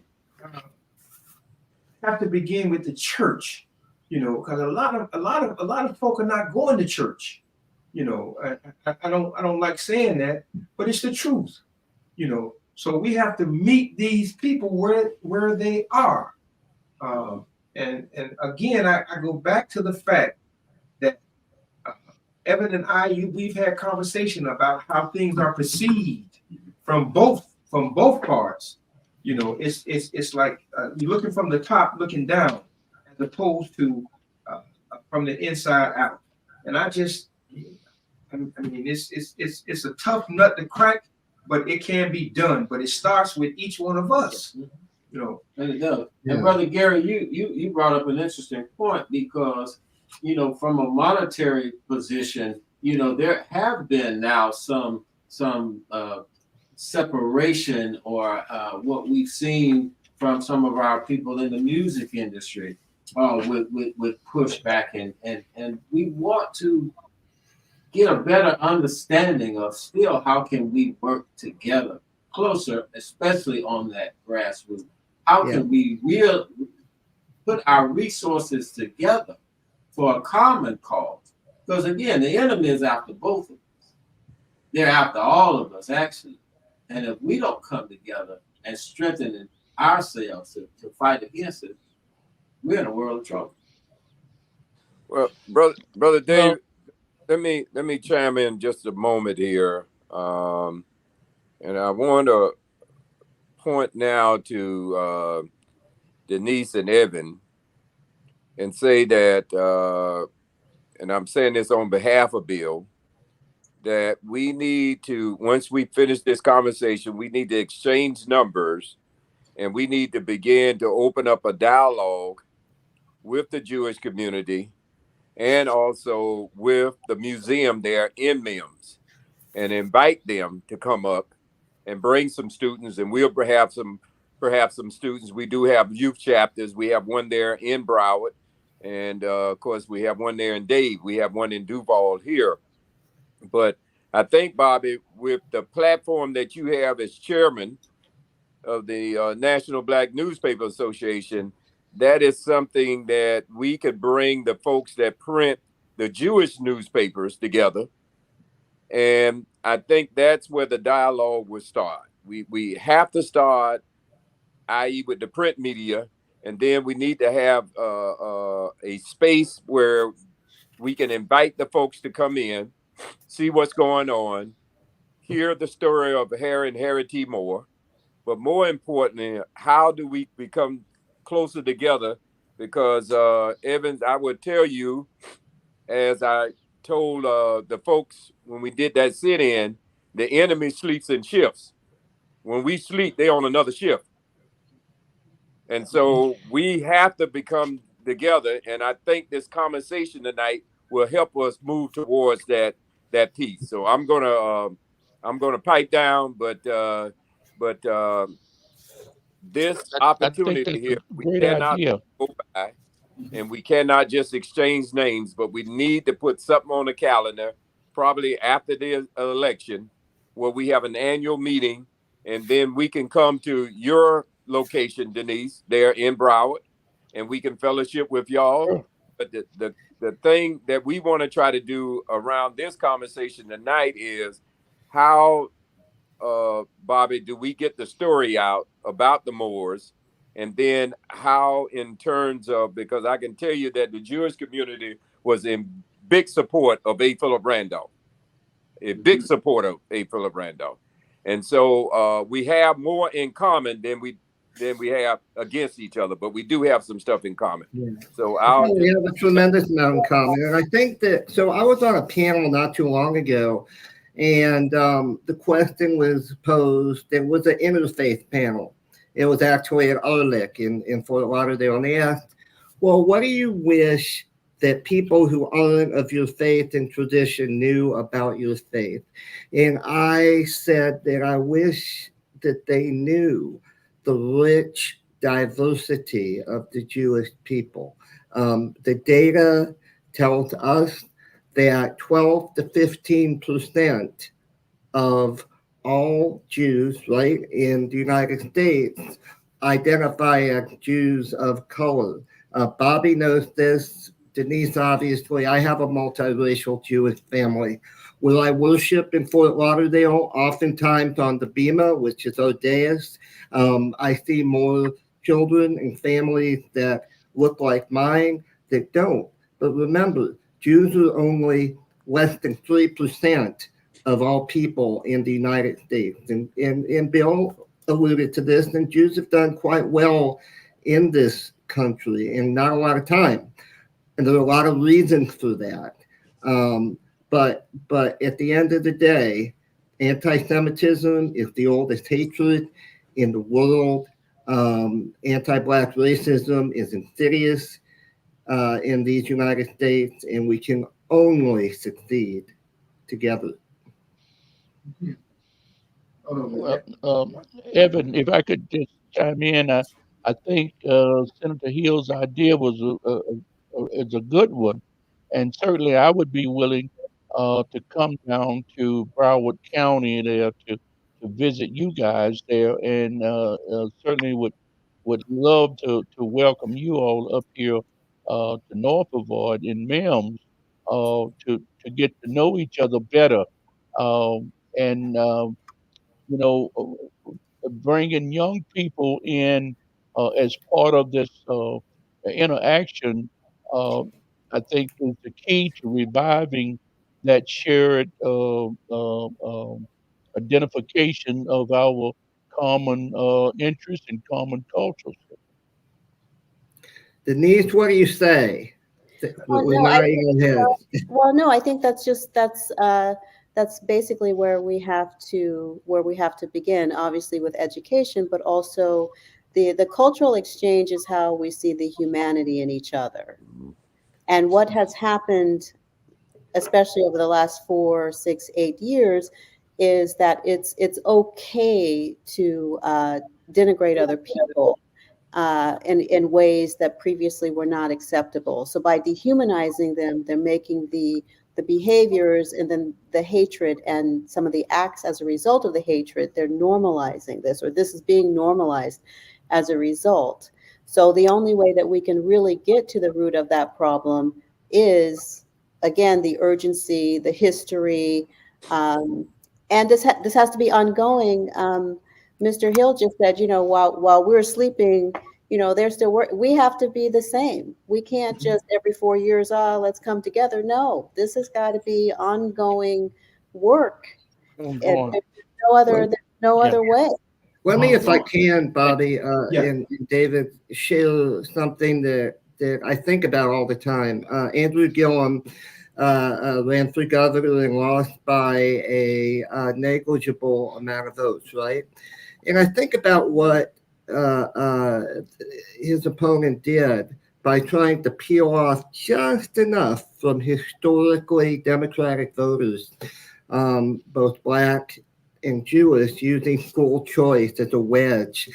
have to begin with the church, because a lot of folk are not going to church. I don't like saying that, but it's the truth. So we have to meet these people where they are. And again, I go back to the fact that Evan and we've had conversation about how things are perceived from both parts. It's like you're looking from the top, looking down, as opposed to from the inside out. And I mean, it's a tough nut to crack, but it can be done. But it starts with each one of us. And it does. Yeah. And Brother Gary, you brought up an interesting point because, from a monetary position, there have been now some separation or what we've seen from some of our people in the music industry with pushback and we want to get a better understanding of still how can we work together closer, especially on that grassroots. How can we put our resources together for a common cause? Because again, the enemy is after both of us. They're after all of us, actually. And if we don't come together and strengthen ourselves to fight against it, we're in a world of trouble. Well, brother Dave, let me chime in just a moment here, and I want to point now to Denise and Evan and say that, and I'm saying this on behalf of Bill, that we need to, once we finish this conversation, we need to exchange numbers and we need to begin to open up a dialogue with the Jewish community and also with the museum there in Mims and invite them to come up and bring some students, and we'll perhaps some students. We do have youth chapters. We have one there in Broward, and of course we have one there in Dade. We have one in Duval here. But I think, Bobby, with the platform that you have as chairman of the National Black Newspaper Association, that is something that we could bring the folks that print the Jewish newspapers together. And I think that's where the dialogue would start. We have to start, i.e. with the print media, and then we need to have a space where we can invite the folks to come in, see what's going on, hear the story of Harry and Harry T. Moore, but more importantly, how do we become closer together? Because Evans, I would tell you, as I told the folks when we did that sit-in, the enemy sleeps in shifts. When we sleep, they're on another shift. And so we have to become together. And I think this conversation tonight will help us move towards that piece. So I'm gonna pipe down, but this opportunity here, we cannot go by, and we cannot just exchange names, but we need to put something on the calendar, probably after the election, where we have an annual meeting, and then we can come to your location, Denise, there in Broward, and we can fellowship with y'all. But the thing that we want to try to do around this conversation tonight is how, Bobby, do we get the story out about the Moors? And then how, in terms of, because I can tell you that the Jewish community was in big support of A. Philip Randolph, a big supporter of A. Philip Randolph. And so we have more in common than we have against each other, but we do have some stuff in common. Yeah. So We have a tremendous amount in common. And I think that, so I was on a panel not too long ago, and the question was posed. It was an interfaith panel. It was actually at Arlick in Fort Lauderdale. And they asked, well, what do you wish that people who aren't of your faith and tradition knew about your faith? And I said that I wish that they knew the rich diversity of the Jewish people. The data tells us that 12 to 15% of all Jews, right, in the United States identify as Jews of color. Bobby knows this. Denise, obviously. I have a multiracial Jewish family. Will I worship in Fort Lauderdale? Oftentimes on the Bema, which is our dais. I see more children and families that look like mine that don't. But remember, Jews are only less than 3% of all people in the United States. And Bill alluded to this, and Jews have done quite well in this country and not a lot of time. And there are a lot of reasons for that. But at the end of the day, anti-Semitism is the oldest hatred in the world. Anti-Black racism is insidious in these United States, and we can only succeed together. Well, Evan, if I could just chime in, I think Senator Hill's idea was is a good one, and certainly I would be willing to come down to Broward County there to visit you guys there, and certainly would love to welcome you all up here to North Brevard in Mims to get to know each other better, and you know, bringing young people in as part of this interaction, I think is the key to reviving that shared identification of our common interests and common cultures. Denise, what do you say? We're nodding our heads. Well, no, I think that's basically where we have to begin, obviously with education, but also the cultural exchange is how we see the humanity in each other. And what has happened, especially over the last 4, 6, 8 years, is that it's okay to denigrate other people in ways that previously were not acceptable. So by dehumanizing them, they're making the behaviors and then the hatred and some of the acts as a result of the hatred, they're normalizing this, or this is being normalized as a result. So the only way that we can really get to the root of that problem is, again, the urgency, the history, and this has to be ongoing. Mr. Hill just said, while we're sleeping, they're still working. We have to be the same. We can't just every 4 years, let's come together. No, this has got to be ongoing work. There's no other way. Let me, if I can, Bobby and David, share something that I think about all the time. Andrew Gillum ran for governor and lost by a negligible amount of votes, right? And I think about what his opponent did by trying to peel off just enough from historically Democratic voters, both Black and Jewish, using school choice as a wedge.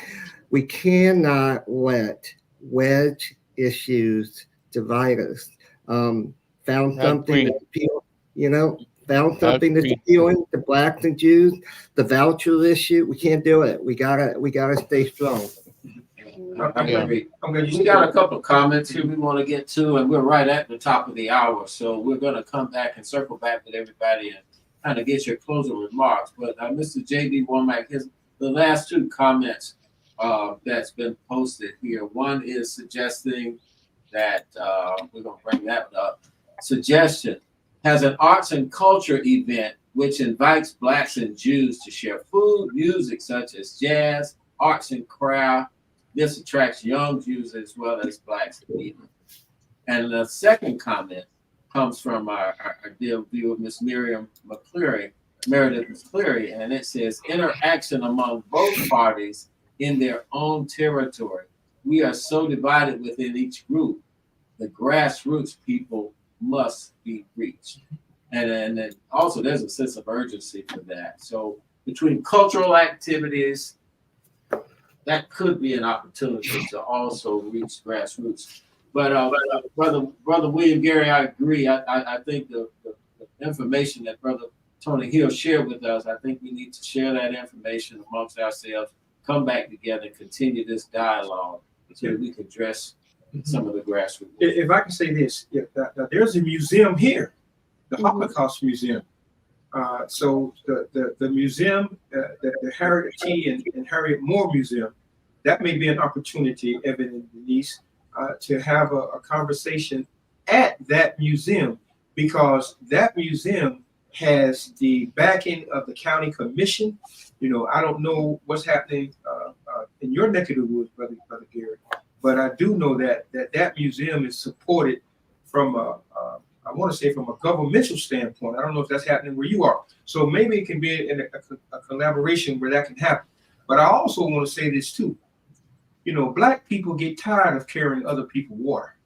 We cannot let wedge issues divide us. Found something that appealed, found something that's appealing to Blacks and Jews. The voucher issue, we can't do it. We gotta stay strong. I Yeah. agree. I'm glad you We got a couple of comments here we want to get to, and we're right at the top of the hour. So we're going to come back and circle back with everybody and kind of get your closing remarks. But Mr. J.D. Womack, the last two comments that's been posted here. One is suggesting that we're going to bring that up. Suggestion has an arts and culture event which invites Blacks and Jews to share food, music such as jazz, arts and craft. This attracts young Jews as well as Blacks and people. And the second comment comes from our dear viewer, Miss Meredith McCleary, and it says, interaction among both parties in their own territory. We are so divided within each group. The grassroots people must be reached. And then also there's a sense of urgency for that. So between cultural activities, that could be an opportunity to also reach grassroots. But Brother William Gary, I agree. I think the information that Brother Tony Hill shared with us, I think we need to share that information amongst ourselves, come back together and continue this dialogue so that we can address some of the grassroots. If I can say this, there's a museum here, the Holocaust Museum. So the museum, the Harriet T. and Harriet Moore Museum, that may be an opportunity, Evan and Denise, to have a conversation at that museum, because that museum has the backing of the county commission. You know, I don't know what's happening in your neck of the woods, Brother Gary, but I do know that museum is supported from I want to say from a governmental standpoint. I don't know if that's happening where you are. So maybe it can be in a collaboration where that can happen. But I also want to say this too. You know, Black people get tired of carrying other people's water.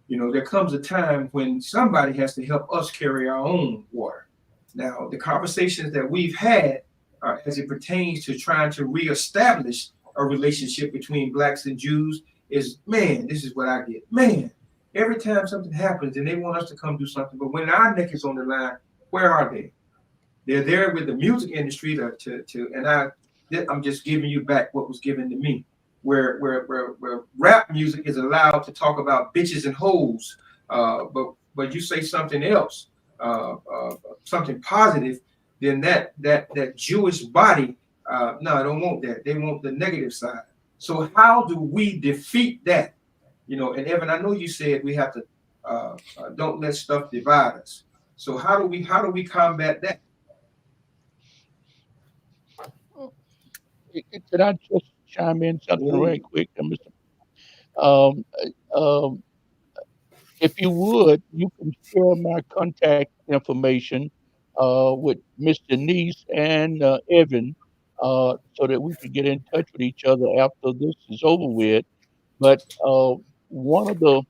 You know, there comes a time when somebody has to help us carry our own water. Now, the conversations that we've had as it pertains to trying to reestablish a relationship between Blacks and Jews is, man, this is what I get. Man, every time something happens and they want us to come do something, but when our neck is on the line, where are they? They're there with the music industry and I'm just giving you back what was given to me, where rap music is allowed to talk about bitches and hoes, but you say something else, something positive, then that Jewish body, no, I don't want that. They want the negative side. So how do we defeat that? You know, and Evan, I know you said we have to don't let stuff divide us. So how do we combat that? Can I just chime in something right quick, Mr. If you would, you can share my contact information with Miss Denise and Evan, so that we can get in touch with each other after this is over with. But one of the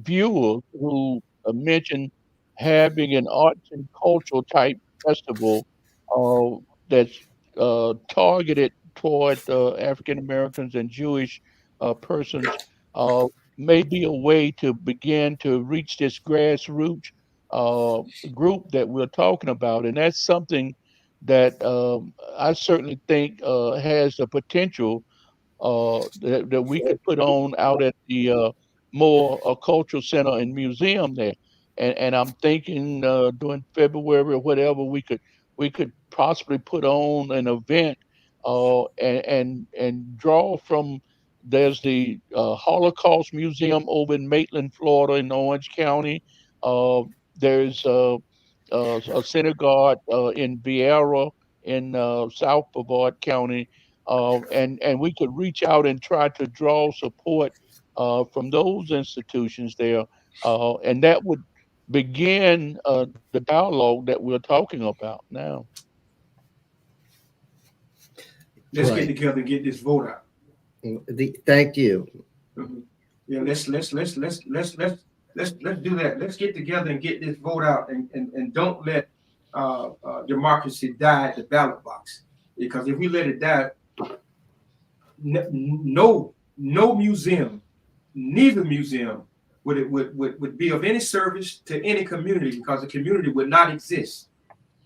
viewers who mentioned having an arts and cultural type festival that's targeted toward African Americans and Jewish persons uh, may be a way to begin to reach this grassroots uh, group that we're talking about. And that's something that I certainly think has the potential that we could put on out at the Moore Cultural Center and Museum there. And I'm thinking during February or whatever, we could possibly put on an event and draw from. There's the Holocaust Museum over in Maitland, Florida, in Orange County. There's a synagogue in Vieira in South Brevard County. And we could reach out and try to draw support from those institutions there, and that would begin the dialogue that we're talking about now. Let's get together and get this vote out. Thank you. Yeah, let's do that. Let's get together and get this vote out, and don't let democracy die at the ballot box. Because if we let it die, no museum, neither museum would be of any service to any community, because the community would not exist.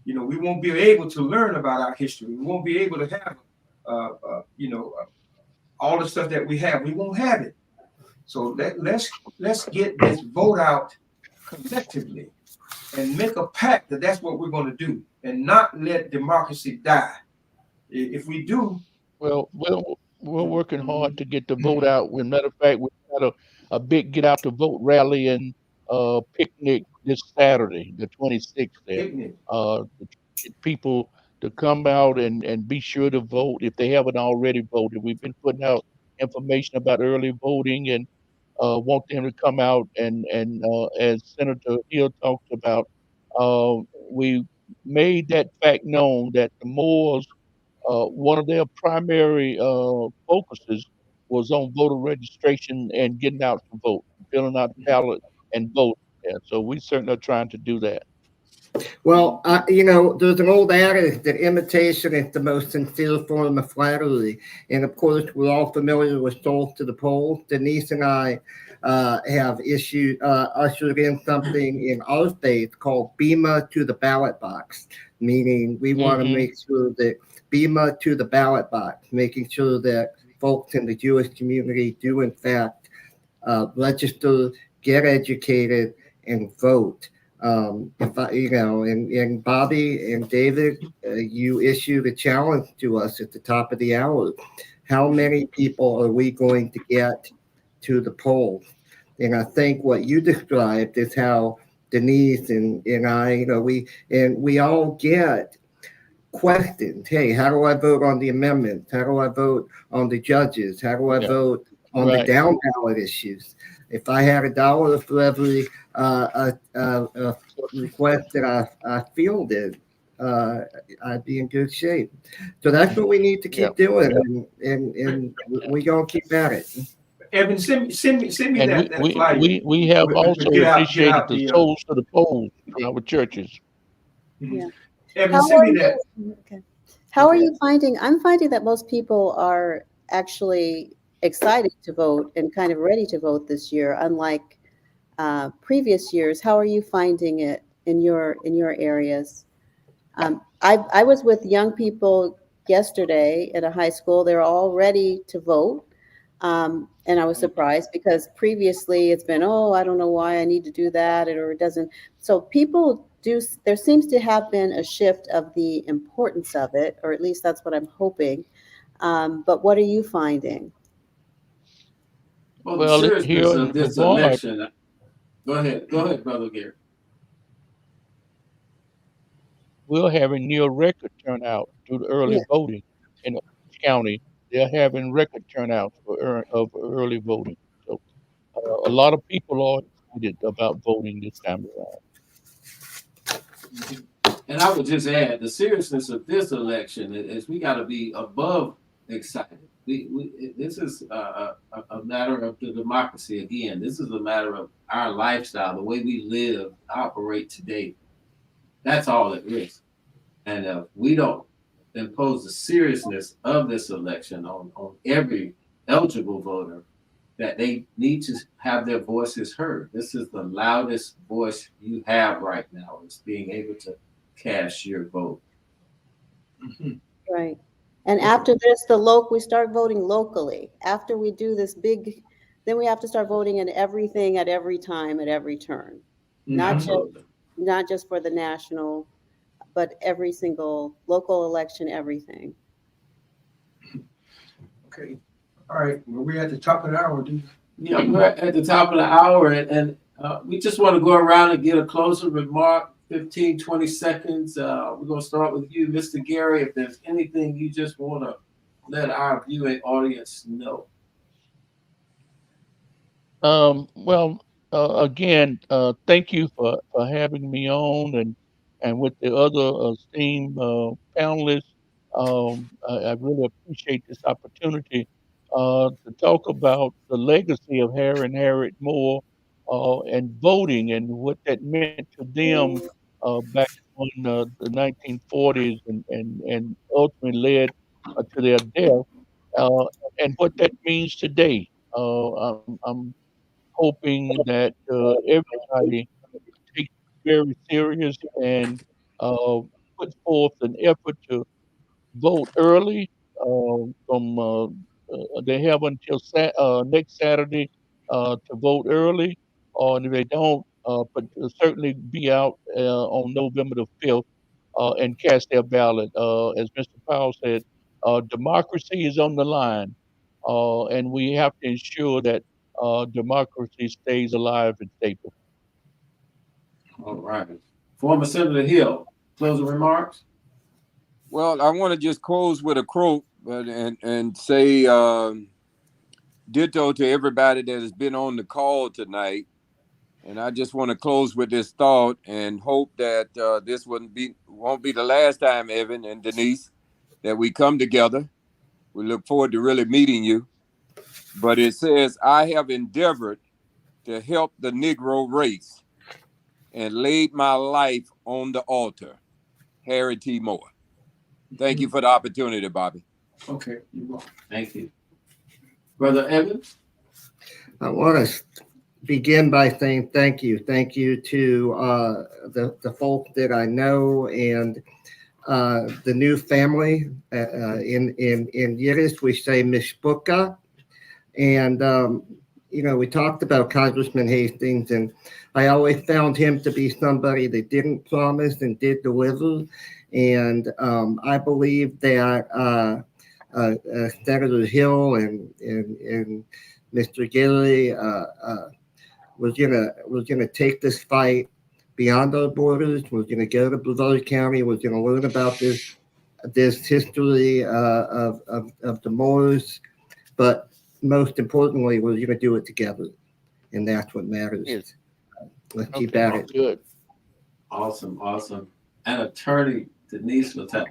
You know, we won't be able to learn about our history. We won't be able to have all the stuff that we have. We won't have it. So let's get this vote out collectively and make a pact that that's what we're going to do, and not let democracy die. If we do, Well, we're working hard to get the vote out. As a matter of fact, we got a big get out the vote rally and picnic this Saturday, the 26th there. picnic. To get people to come out and be sure to vote if they haven't already voted. We've been putting out information about early voting and want them to come out and as Senator Hill talked about, we made that fact known that the Moors, one of their primary focuses was on voter registration and getting out to vote, filling out the ballot and voting. Yeah, so we certainly are trying to do that. Well, you know, there's an old adage that imitation is the most sincere form of flattery. And of course, we're all familiar with Souls to the Polls. Denise and I have ushered in something in our state called Bema to the ballot box, meaning we want to make sure that Bema to the ballot box, making sure that folks in the Jewish community do, in fact, register, get educated, and vote. If I, you know, and Bobby and David, you issued a challenge to us at the top of the hour. How many people are we going to get to the polls? And I think what you described is how Denise and I, you know, we all get questions. Hey, how do I vote on the amendments? How do I vote on the judges? How do I vote on the down ballot issues? If I had $1 for every request that I fielded, I'd be in good shape. So that's what we need to keep doing, and we're gonna keep at it. Evan, send me And that flyer. we have also initiated the Souls to the Polls in our churches. Yeah. Evan, send me that. Okay. How are you finding? I'm finding that most people are actually excited to vote and kind of ready to vote this year, unlike previous years. How are you finding it in your areas? I was with young people yesterday at a high school. They're all ready to vote, and I was surprised because previously it's been, oh, I don't know why I need to do that, or it doesn't. So people do. There seems to have been a shift of the importance of it, or at least that's what I'm hoping. But what are you finding? Well, the seriousness of this election. Go ahead, Brother Gary. We're having near record turnout due to early voting in Orange County. They're having record turnouts for early voting. So a lot of people are excited about voting this time around. And I would just add, the seriousness of this election is we got to be above excited. This is a matter of the democracy again. This is a matter of our lifestyle, the way we live, operate today. That's all it is. And we don't impose the seriousness of this election on every eligible voter, that they need to have their voices heard. This is the loudest voice you have right now, is being able to cast your vote. Right. And after this, we start voting locally. After we do this big, then we have to start voting in everything at every time, at every turn. Not just for the national, but every single local election, everything. Okay. All right. Well, we're at the top of the hour, dude. Yeah, we're at the top of the hour, and we just want to go around and get a closing remark, 15, 20 seconds. We're going to start with you, Mr. Gary. If there's anything you just want to let our viewing audience know. Again, thank you for having me on, and with the other esteemed panelists. I really appreciate this opportunity to talk about the legacy of Harry and Harriet Moore and voting and what that meant to them back in the 1940s and ultimately led to their death, and what that means today. I'm hoping that everybody takes it very serious and put forth an effort to vote early from they have until next Saturday to vote early, or if they don't, but certainly be out on November the 5th and cast their ballot. As Mr. Powell said, democracy is on the line, and we have to ensure that democracy stays alive and stable. All right. Former Senator Hill, closing remarks? Well, I want to just close with a quote and say ditto to everybody that has been on the call tonight. And I just want to close with this thought and hope that this won't be the last time, Evan and Denise, that we come together. We look forward to really meeting you. But it says, I have endeavored to help the Negro race and laid my life on the altar. Harry T. Moore. Thank you for the opportunity, Bobby. Okay, you're welcome. Thank you. Brother Evans? I want to begin by saying thank you. Thank you to the folk that I know and the new family. In Yiddish, we say mishpucha. And, we talked about Congressman Hastings, and I always found him to be somebody that didn't promise and did deliver. And I believe that Senator Hill and Mr. Gilley was gonna take this fight beyond our borders. We're gonna go to Brevard County. We're gonna learn about this history of the Moors, but most importantly, we're gonna do it together, and that's what matters. Yes. Let's keep at it. Good. Awesome. And Attorney Denise Littell.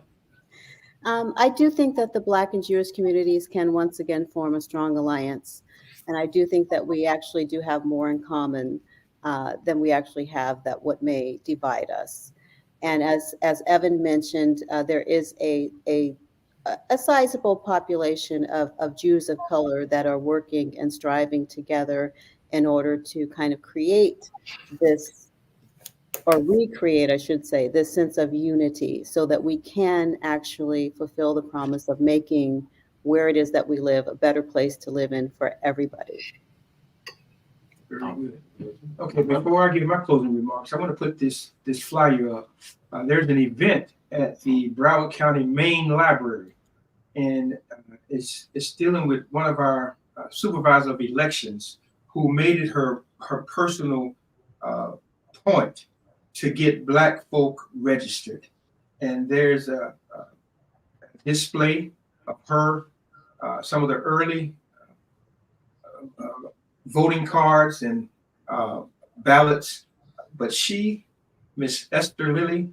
I do think that the Black and Jewish communities can once again form a strong alliance. And I do think that we actually do have more in common than we actually have that what may divide us. And as Evan mentioned, there is a sizable population of Jews of color that are working and striving together in order to kind of create this, or recreate, I should say, this sense of unity so that we can actually fulfill the promise of making where it is that we live a better place to live in for everybody. Very good. Okay, before I give my closing remarks, I want to put this flyer up. There's an event at the Broward County Main Library, and it's dealing with one of our supervisor of elections who made it her personal point to get Black folk registered. And there's a display of her, some of the early voting cards and ballots. But she, Miss Esther Lilly,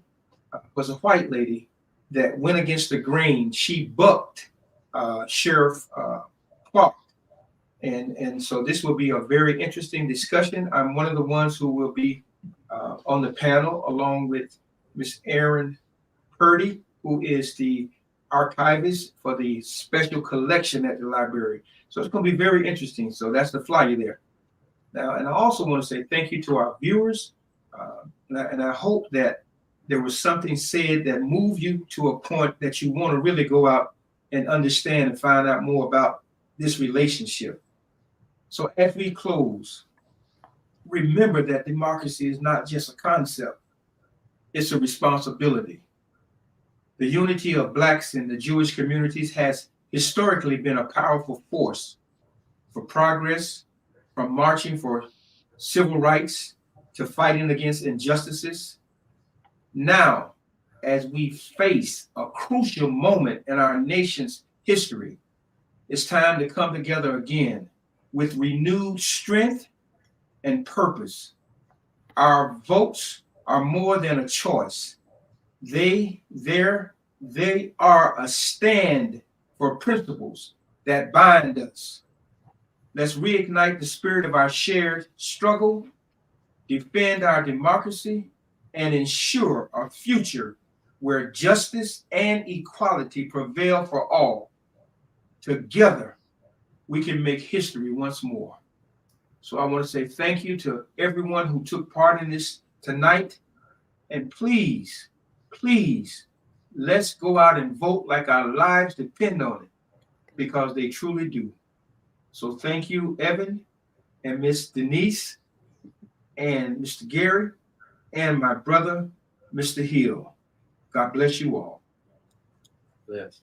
was a white lady that went against the grain. She bucked Sheriff Clark. And so this will be a very interesting discussion. I'm one of the ones who will be on the panel along with Miss Erin Purdy, who is the archivist for the special collection at the library. So it's going to be very interesting. So that's the flyer there. Now, and I also want to say thank you to our viewers. And I hope that there was something said that moved you to a point that you want to really go out and understand and find out more about this relationship. So as we close, remember that democracy is not just a concept, it's a responsibility. The unity of Blacks in the Jewish communities has historically been a powerful force for progress, from marching for civil rights to fighting against injustices. Now, as we face a crucial moment in our nation's history, it's time to come together again with renewed strength and purpose. Our votes are more than a choice. They are a stand for principles that bind us. Let's reignite the spirit of our shared struggle, defend our democracy, and ensure a future where justice and equality prevail for all. Together, we can make history once more. So I want to say thank you to everyone who took part in this tonight. And please, please, let's go out and vote like our lives depend on it. because they truly do. So thank you, Evan and Miss Denise and Mr. Gary and my brother, Mr. Hill. God bless you all. Yes.